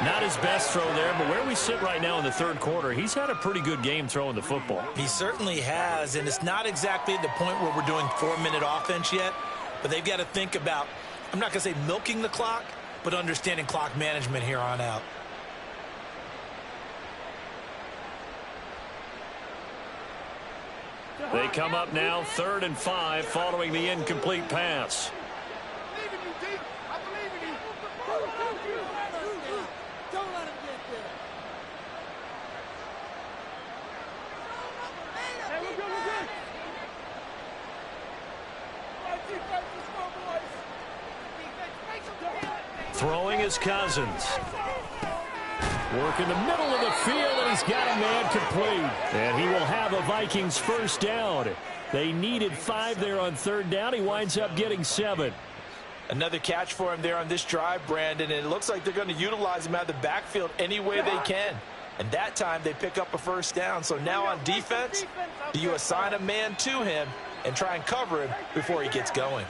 Not his best throw there, but where we sit right now in the third quarter, he's had a pretty good game throwing the football. He certainly has, and it's not exactly at the point where we're doing 4-minute offense yet, but they've got to think about, I'm not going to say milking the clock, but understanding clock management here on out. They come up now 3rd and 5 following the incomplete pass. I believe in you. Don't let him get there. Hey, we're good. Defense, Throwing is Cousins. Work in the middle of the field, and he's got a man complete. And he will have a Vikings first down. They needed 5 there on third down. He winds up getting 7. Another catch for him there on this drive, Brandon, and it looks like they're going to utilize him out of the backfield any way they can. And that time they pick up a first down. So now on defense, do you assign a man to him and try and cover him before he gets going?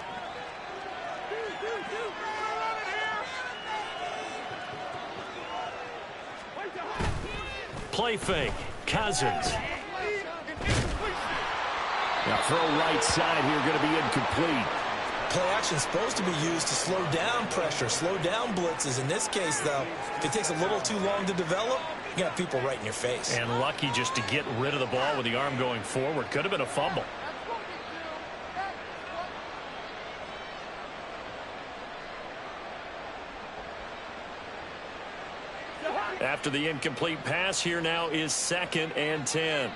Play fake. Cousins. Now throw right side here, going to be incomplete. Play action is supposed to be used to slow down pressure, slow down blitzes. In this case, though, if it takes a little too long to develop, you got people right in your face. And lucky just to get rid of the ball with the arm going forward. Could have been a fumble. After the incomplete pass, here now is 2nd and 10.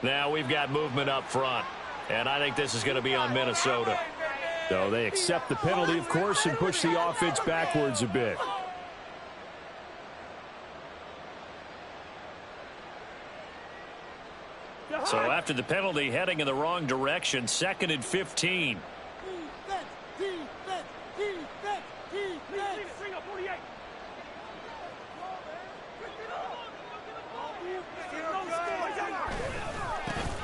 Now we've got movement up front, and I think this is going to be on Minnesota. So they accept the penalty, of course, and push the offense backwards a bit. So after the penalty, heading in the wrong direction, 2nd and 15.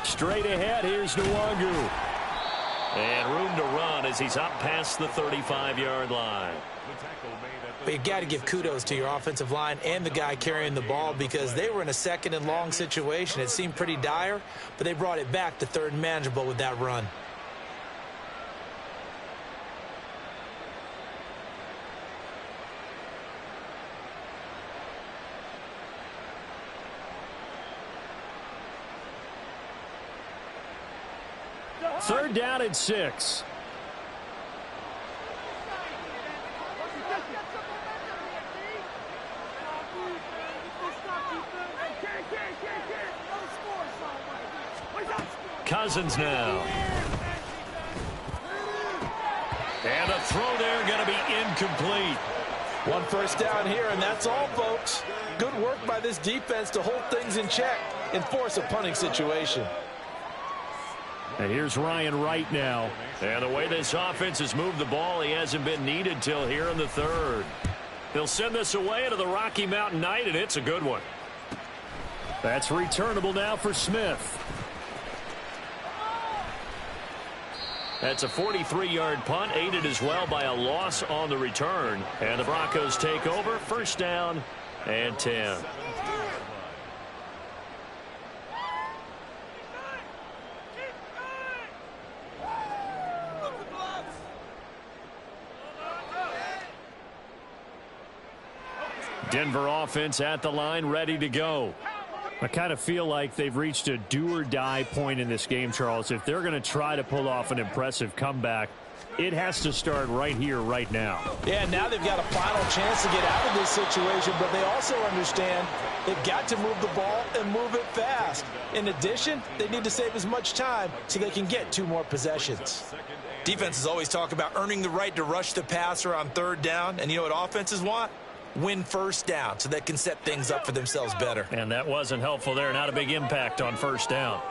Straight ahead, here's Nwangu. And room to run as he's up past the 35-yard line. But you got to give kudos to your offensive line and the guy carrying the ball, because they were in a 2nd and long situation. It seemed pretty dire, but they brought it back to 3rd and manageable with that run. Third down and 6. Cousins now. And a throw there going to be incomplete. One first down here, and that's all, folks. Good work by this defense to hold things in check and force a punting situation. And here's Ryan Wright now. And the way this offense has moved the ball, he hasn't been needed till here in the 3rd. They'll send this away to the Rocky Mountain Knight, and it's a good one. That's returnable now for Smith. That's a 43-yard punt, aided as well by a loss on the return. And the Broncos take over, first down and 10. Denver offense at the line, ready to go. I kind of feel like they've reached a do-or-die point in this game, Charles. If they're going to try to pull off an impressive comeback, it has to start right here, right now. Yeah, now they've got a final chance to get out of this situation, but they also understand they've got to move the ball and move it fast. In addition, they need to save as much time so they can get 2 more possessions. Defenses always talk about earning the right to rush the passer on 3rd down, and you know what offenses want? Win first down so they can set things up for themselves better. And that wasn't helpful there. Not a big impact on first down.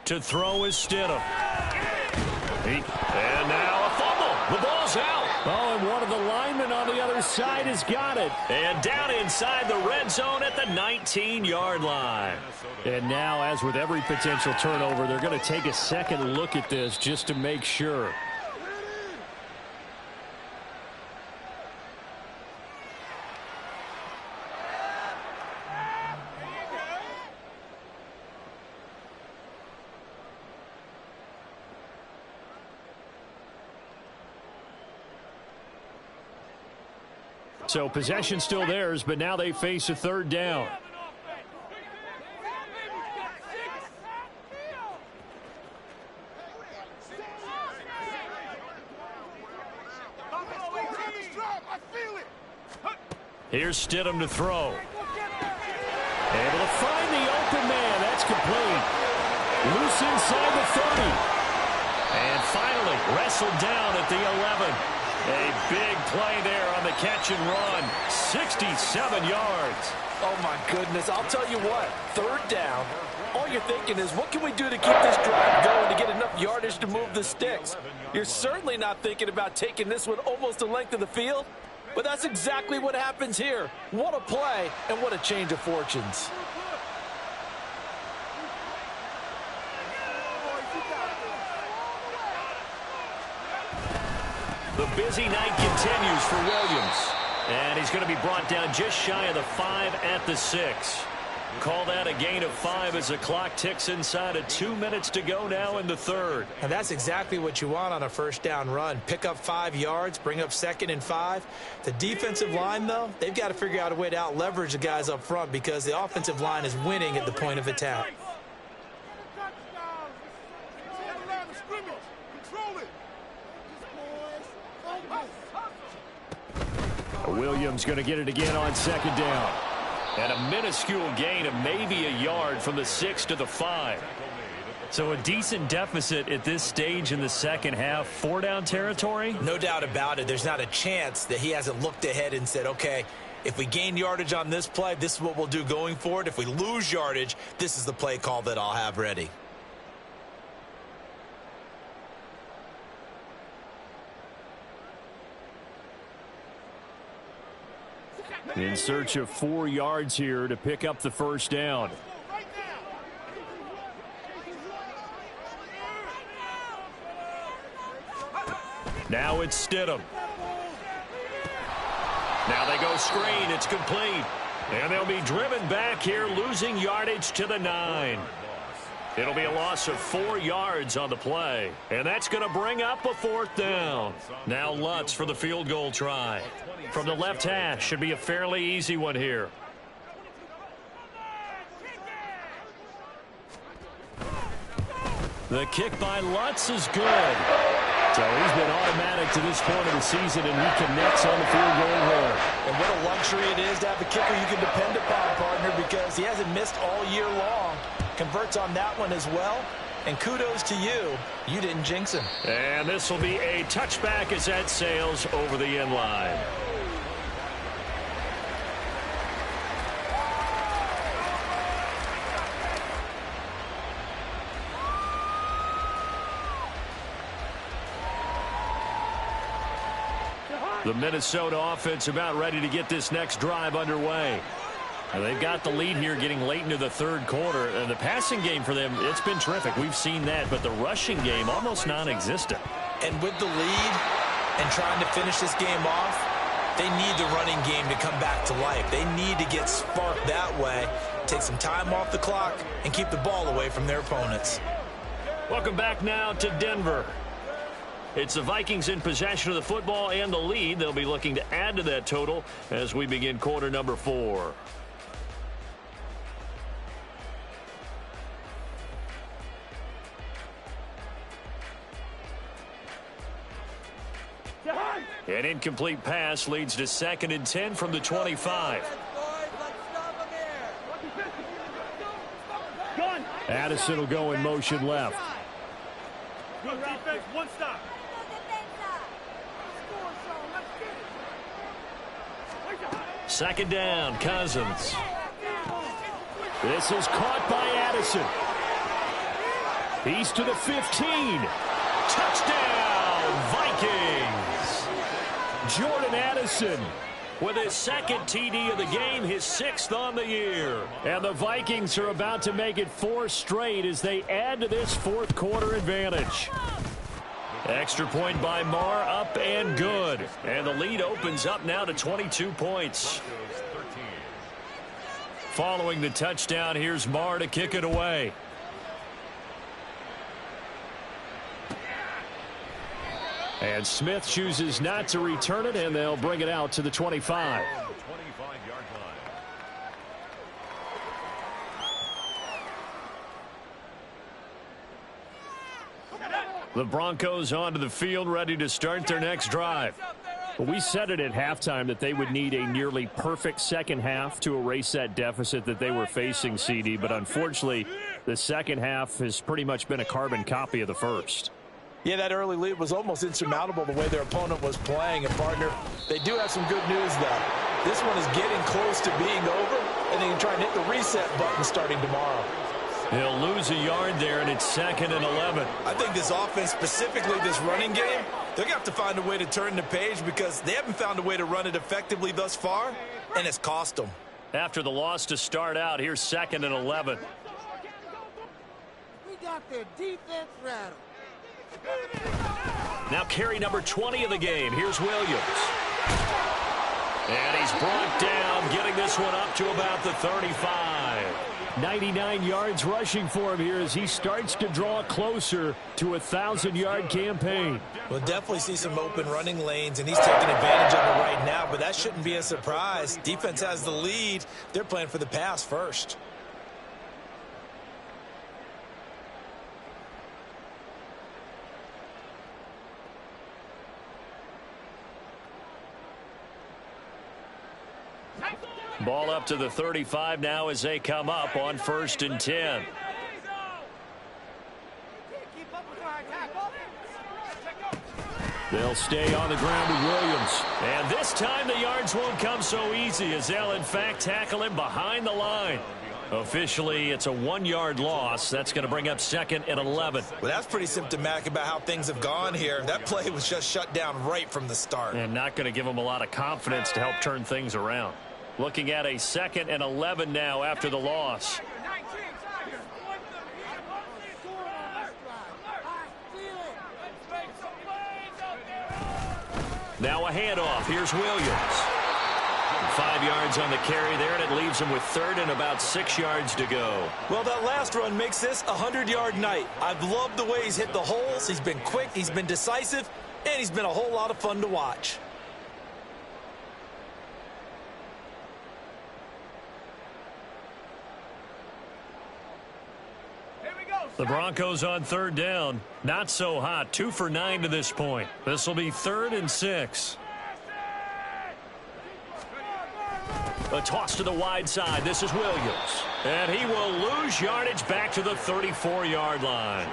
To throw is Stidham. And now a fumble. The ball's out. Oh, and one of the linemen on the other side has got it. And down inside the red zone at the 19-yard line. And now, as with every potential turnover, they're going to take a second look at this just to make sure. So possession still theirs, but now they face a 3rd down. Here's Stidham to throw. Able to find the open man. That's complete. Loose inside the 30. And finally wrestled down at the 11. A big play there on the catch and run. 67 yards. Oh, my goodness. I'll tell you what. Third down. All you're thinking is, what can we do to keep this drive going to get enough yardage to move the sticks? You're certainly not thinking about taking this one almost the length of the field. But that's exactly what happens here. What a play and what a change of fortunes. The busy night continues for Williams. And he's going to be brought down just shy of the 5 at the 6. Call that a gain of 5 as the clock ticks inside of 2 minutes to go now in the third. And that's exactly what you want on a first down run. Pick up 5 yards, bring up 2nd and 5. The defensive line, though, they've got to figure out a way to out-leverage the guys up front because the offensive line is winning at the point of attack. Williams going to get it again on 2nd down. And a minuscule gain of maybe a yard from the 6 to the 5. So a decent deficit at this stage in the second half. 4-down territory? No doubt about it. There's not a chance that he hasn't looked ahead and said, okay, if we gain yardage on this play, this is what we'll do going forward. If we lose yardage, this is the play call that I'll have ready. In search of 4 yards here to pick up the first down. Now it's Stidham. Now they go screen. It's complete. And they'll be driven back here, losing yardage to the 9. It'll be a loss of 4 yards on the play. And that's going to bring up a 4th down. Now Lutz for the field goal try. From the left hash, should be a fairly easy one here. The kick by Lutz is good. So he's been automatic to this point of the season, and he connects on the field goal hole. And what a luxury it is to have a kicker you can depend upon, partner, because he hasn't missed all year long. Converts on that one as well. And kudos to you. You didn't jinx him. And this will be a touchback as that sails over the end line. The Minnesota offense about ready to get this next drive underway. And they've got the lead here getting late into the third quarter. And the passing game for them, it's been terrific. We've seen that. But the rushing game, almost non-existent. And with the lead and trying to finish this game off, they need the running game to come back to life. They need to get sparked that way, take some time off the clock, and keep the ball away from their opponents. Welcome back now to Denver. It's the Vikings in possession of the football and the lead. They'll be looking to add to that total as we begin quarter number 4. An incomplete pass leads to 2nd and 10 from the 25. Addison will go in motion left. Good defense, one stop. 2nd down, Cousins. This is caught by Addison. He's to the 15. Touchdown, Vikings. Jordan Addison with his 2nd TD of the game, his 6th on the year. And the Vikings are about to make it 4 straight as they add to this fourth quarter advantage. Extra point by Marr, up and good. And the lead opens up now to 22 points. Following the touchdown, here's Marr to kick it away. And Smith chooses not to return it, and they'll bring it out to the 25. The Broncos onto the field, ready to start their next drive. Well, we said it at halftime that they would need a nearly perfect second half to erase that deficit that they were facing, CD. But unfortunately, the second half has pretty much been a carbon copy of the first. Yeah, that early lead was almost insurmountable the way their opponent was playing. And, partner, they do have some good news, though. This one is getting close to being over, and they can try and hit the reset button starting tomorrow. He'll lose a yard there, and it's 2nd and 11. I think this offense, specifically this running game, they're going to have to find a way to turn the page because they haven't found a way to run it effectively thus far, and it's cost them. After the loss to start out, here's 2nd and 11. We got their defense rattled. Now carry number 20 of the game. Here's Williams. And he's brought down, getting this one up to about the 35. 99 yards rushing for him here as he starts to draw closer to a 1,000-yard campaign. We'll definitely see some open running lanes, and he's taking advantage of it right now, but that shouldn't be a surprise. Defense has the lead. They're playing for the pass first. Ball up to the 35 now as they come up on 1st and 10. They'll stay on the ground with Williams. And this time the yards won't come so easy as they'll in fact tackle him behind the line. Officially, it's a 1-yard loss. That's going to bring up 2nd and 11. Well, that's pretty symptomatic about how things have gone here. That play was just shut down right from the start. And not going to give them a lot of confidence to help turn things around. Looking at a 2nd and 11 now after the loss. Now a handoff. Here's Williams. 5 yards on the carry there, and it leaves him with 3rd and about 6 yards to go. Well, that last run makes this a 100-yard night. I've loved the way he's hit the holes. He's been quick, he's been decisive, and he's been a whole lot of fun to watch. The Broncos on 3rd down. Not so hot. 2 for 9 to this point. This will be 3rd and 6. A toss to the wide side. This is Williams. And he will lose yardage back to the 34-yard line.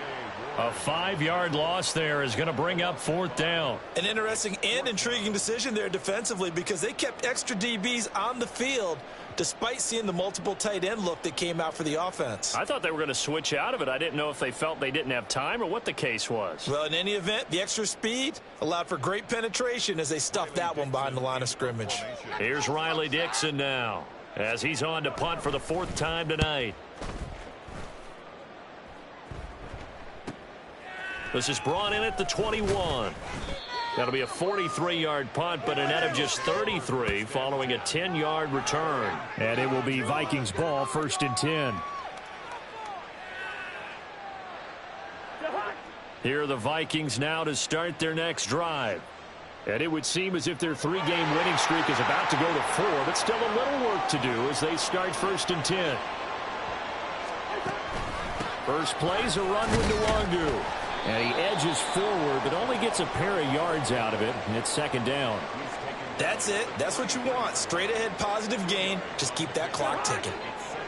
A 5-yard loss there is going to bring up 4th down. An interesting and intriguing decision there defensively because they kept extra DBs on the field despite seeing the multiple tight end look that came out for the offense. I thought they were going to switch out of it. I didn't know if they felt they didn't have time or what the case was. Well, in any event, the extra speed allowed for great penetration as they stuffed that one behind the line of scrimmage. Here's Riley Dixon now as he's on to punt for the 4th time tonight. This is brought in at the 21. That'll be a 43-yard punt, but a net of just 33 following a 10-yard return. And it will be Vikings ball, 1st and 10. Here are the Vikings now to start their next drive. And it would seem as if their 3-game winning streak is about to go to 4, but still a little work to do as they start 1st and 10. First play's a run with Nwangu. And he edges forward, but only gets a pair of yards out of it, and it's 2nd down. That's it. That's what you want. Straight ahead positive gain. Just keep that clock ticking.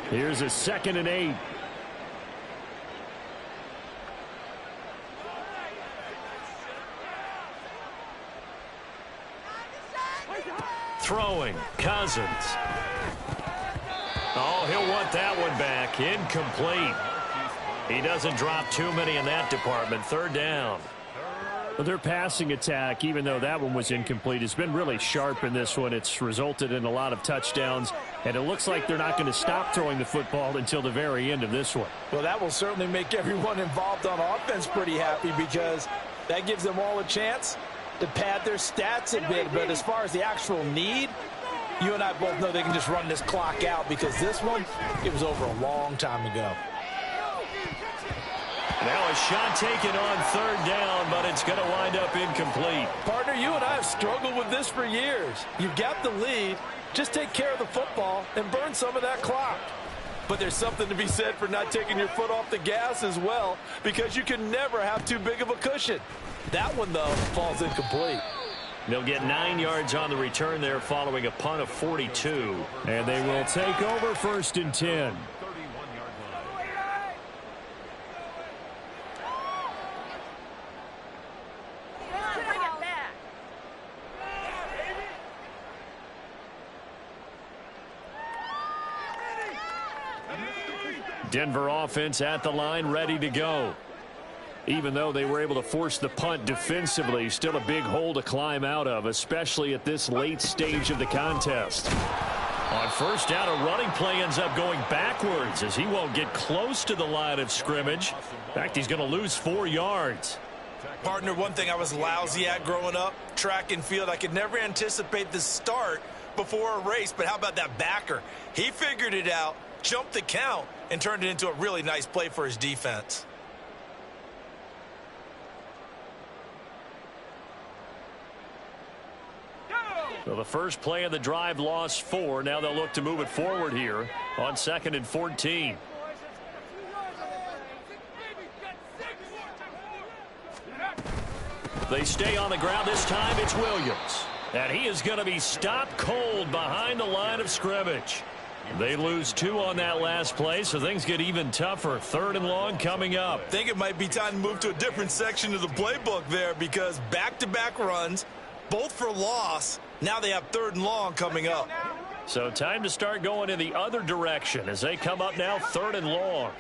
Here's a 2nd and 8. Throwing, Cousins. Oh, he'll want that one back. Incomplete. He doesn't drop too many in that department. 3rd down. Well, their passing attack, even though that one was incomplete, has been really sharp in this one. It's resulted in a lot of touchdowns, and it looks like they're not going to stop throwing the football until the very end of this one. Well, that will certainly make everyone involved on offense pretty happy because that gives them all a chance to pad their stats a bit. But as far as the actual need, you and I both know they can just run this clock out because this one, it was over a long time ago. Now a shot taken on 3rd down, but it's going to wind up incomplete. Partner, you and I have struggled with this for years. You've got the lead. Just take care of the football and burn some of that clock. But there's something to be said for not taking your foot off the gas as well because you can never have too big of a cushion. That one, though, falls incomplete. They'll get 9 yards on the return there following a punt of 42. And they will take over 1st and 10. Denver offense at the line, ready to go. Even though they were able to force the punt defensively, still a big hole to climb out of, especially at this late stage of the contest. On 1st down, a running play ends up going backwards as he won't get close to the line of scrimmage. In fact, he's going to lose 4 yards. Partner, one thing I was lousy at growing up, track and field, I could never anticipate the start before a race, but how about that backer? He figured it out, jumped the count, and turned it into a really nice play for his defense. So the first play of the drive lost 4. Now they'll look to move it forward here on 2nd and 14. They stay on the ground. This time it's Williams. And he is going to be stopped cold behind the line of scrimmage. They lose 2 on that last play, so things get even tougher. 3rd and long coming up. I think it might be time to move to a different section of the playbook there because back-to-back runs, both for loss. Now they have 3rd and long coming up. So time to start going in the other direction as they come up now 3rd and long.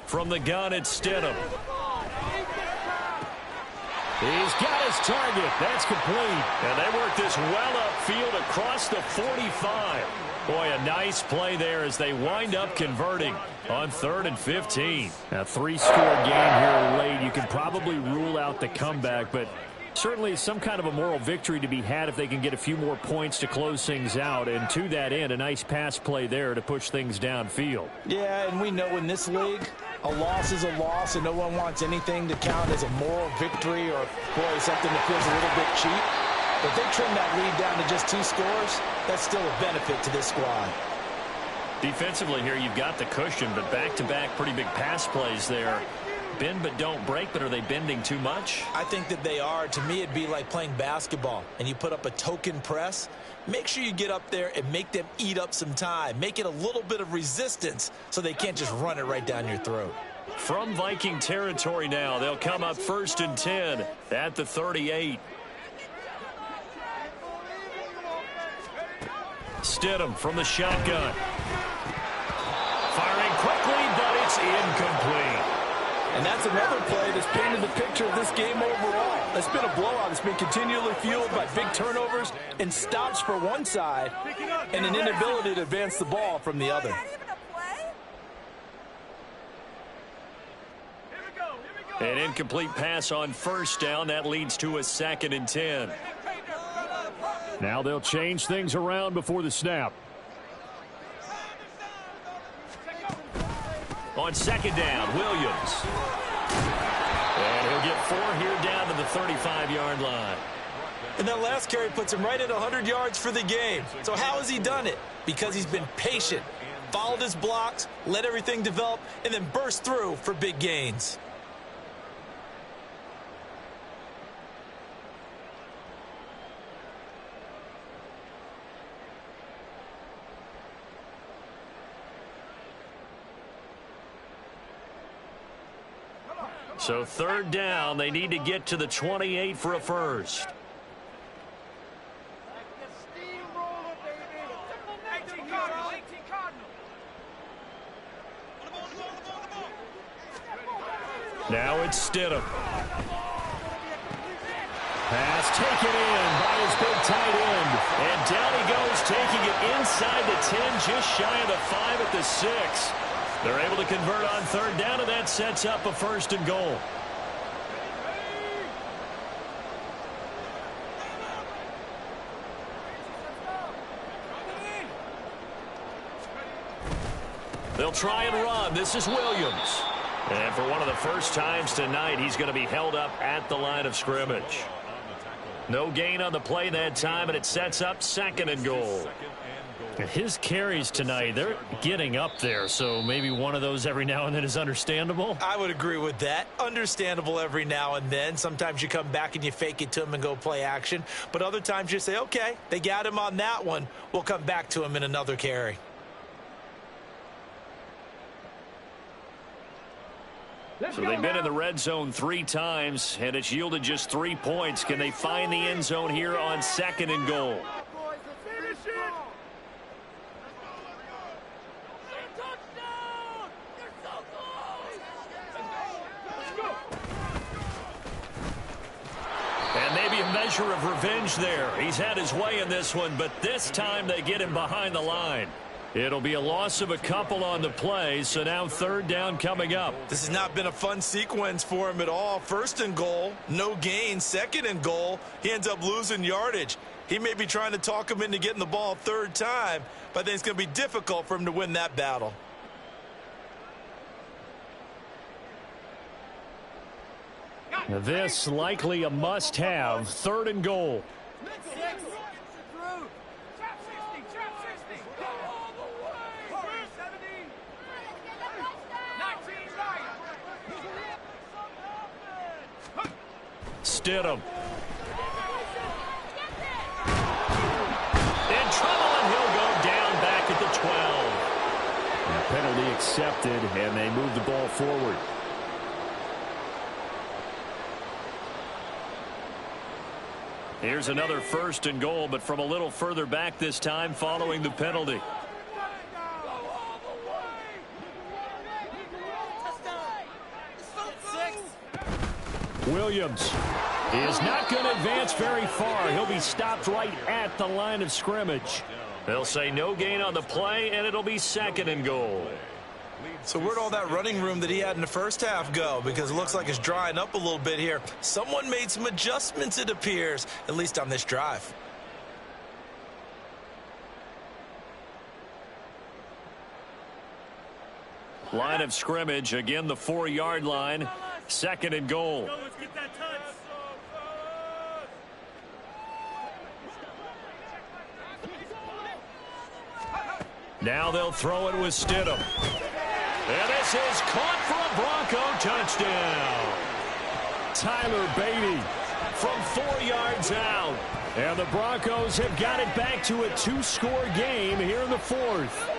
From the gun, it's Stidham. He's got his target. That's complete. And they work this well upfield across the 45. Boy, a nice play there as they wind up converting on 3rd and 15. A 3-score game here late. You can probably rule out the comeback, but certainly some kind of a moral victory to be had if they can get a few more points to close things out. And to that end, a nice pass play there to push things downfield. Yeah, and we know in this league, a loss is a loss, and no one wants anything to count as a moral victory or, boy, something that feels a little bit cheap. If they trim that lead down to just 2 scores, that's still a benefit to this squad. Defensively here, you've got the cushion, but back-to-back pretty big pass plays there. Bend but don't break, but are they bending too much? I think that they are. To me, it'd be like playing basketball, and you put up a token press. Make sure you get up there and make them eat up some time. Make it a little bit of resistance so they can't just run it right down your throat. From Viking territory now, they'll come up 1st and 10 at the 38. Stidham from the shotgun. Firing quickly, but it's incomplete. And that's another play that's painted the picture of this game overall. It's been a blowout. It's been continually fueled by big turnovers and stops for one side and an inability to advance the ball from the other. An incomplete pass on 1st down. That leads to a 2nd and 10. Now they'll change things around before the snap. On 2nd down, Williams. And he'll get 4 here down to the 35-yard line. And that last carry puts him right at 100 yards for the game. So how has he done it? Because he's been patient, followed his blocks, let everything develop, and then burst through for big gains. So 3rd down, they need to get to the 28 for a first. Now it's Stidham. Pass taken in by his big tight end. And down he goes, taking it inside the 10, just shy of the 5 at the 6. They're able to convert on 3rd down, and that sets up a 1st and goal. They'll try and run. This is Williams. And for one of the first times tonight, he's going to be held up at the line of scrimmage. No gain on the play that time, and it sets up 2nd and goal. His carries tonight, they're getting up there, so maybe one of those every now and then is understandable. I would agree with that. Understandable every now and then. Sometimes you come back and you fake it to him and go play action. But other times you say, okay, they got him on that one. We'll come back to him in another carry. So they've been in the red zone 3 times, and it's yielded just 3 points. Can they find the end zone here on 2nd and goal? And maybe a measure of revenge there. He's had his way in this one, but this time they get him behind the line. It'll be a loss of a couple on the play, so now 3rd down coming up. This has not been a fun sequence for him at all. 1st and goal, no gain. 2nd and goal, he ends up losing yardage. He may be trying to talk him into getting the ball 3rd time, but I think it's going to be difficult for him to win that battle. Now this likely a must-have. 3rd and goal. Stidham. In trouble, and he'll go down back at the 12. And a penalty accepted, and they move the ball forward. Here's another 1st and goal, but from a little further back this time following the penalty. Williams is not going to advance very far. He'll be stopped right at the line of scrimmage. They'll say no gain on the play, and it'll be 2nd and goal. So where'd all that running room that he had in the first half go? Because it looks like it's drying up a little bit here. Someone made some adjustments, it appears, at least on this drive. Line of scrimmage, again the 4-yard line. 2nd and goal. Now they'll throw it with Stidham. And this is caught for a Bronco touchdown. Tyler Beatty from 4 yards out. And the Broncos have got it back to a 2-score game here in the 4th.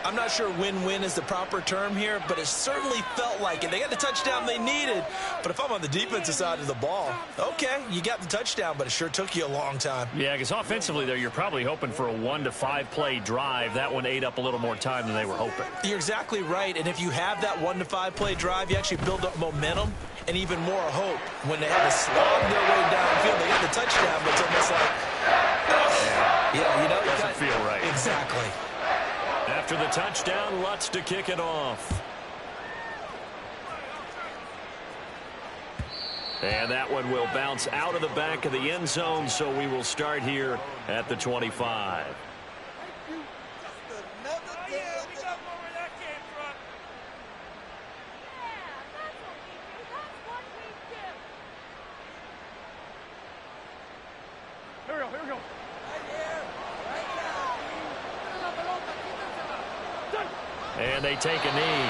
I'm not sure win-win is the proper term here, but it certainly felt like it. They got the touchdown they needed, but if I'm on the defensive side of the ball, okay, you got the touchdown, but it sure took you a long time. Yeah, because offensively there, you're probably hoping for a 1 to 5 play drive. That one ate up a little more time than they were hoping. You're exactly right, and if you have that 1 to 5 play drive, you actually build up momentum and even more hope. When they had to slog their way downfield, they got the touchdown, but it's almost like, yeah, you know, doesn't feel right. Exactly. After the touchdown, Lutz to kick it off. And that one will bounce out of the back of the end zone, so we will start here at the 25. Here we go. And they take a knee.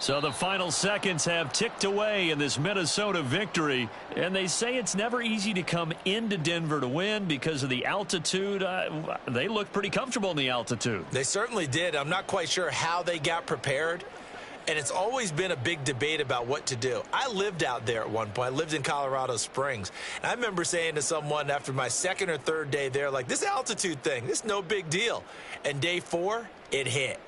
So the final seconds have ticked away in this Minnesota victory, and they say it's never easy to come into Denver to win because of the altitude. They look pretty comfortable in the altitude. They certainly did. I'm not quite sure how they got prepared, and it's always been a big debate about what to do. I lived out there at one point. I lived in Colorado Springs, and I remember saying to someone after my 2nd or 3rd day there, like, this altitude thing, this is no big deal. And day 4, it hit.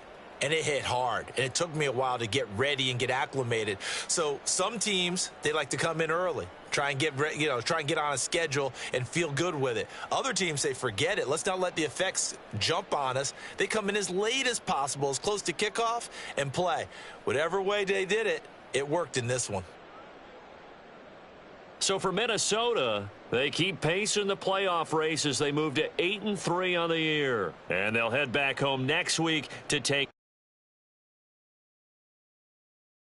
and it hit hard. And it took me a while to get ready and get acclimated. So some teams, they like to come in early. Try and get on a schedule and feel good with it. Other teams say, forget it. Let's not let the effects jump on us. They come in as late as possible, as close to kickoff, and play. Whatever way they did it, it worked in this one. So for Minnesota, they keep pace in the playoff race as they move to 8-3 on the year. And they'll head back home next week to take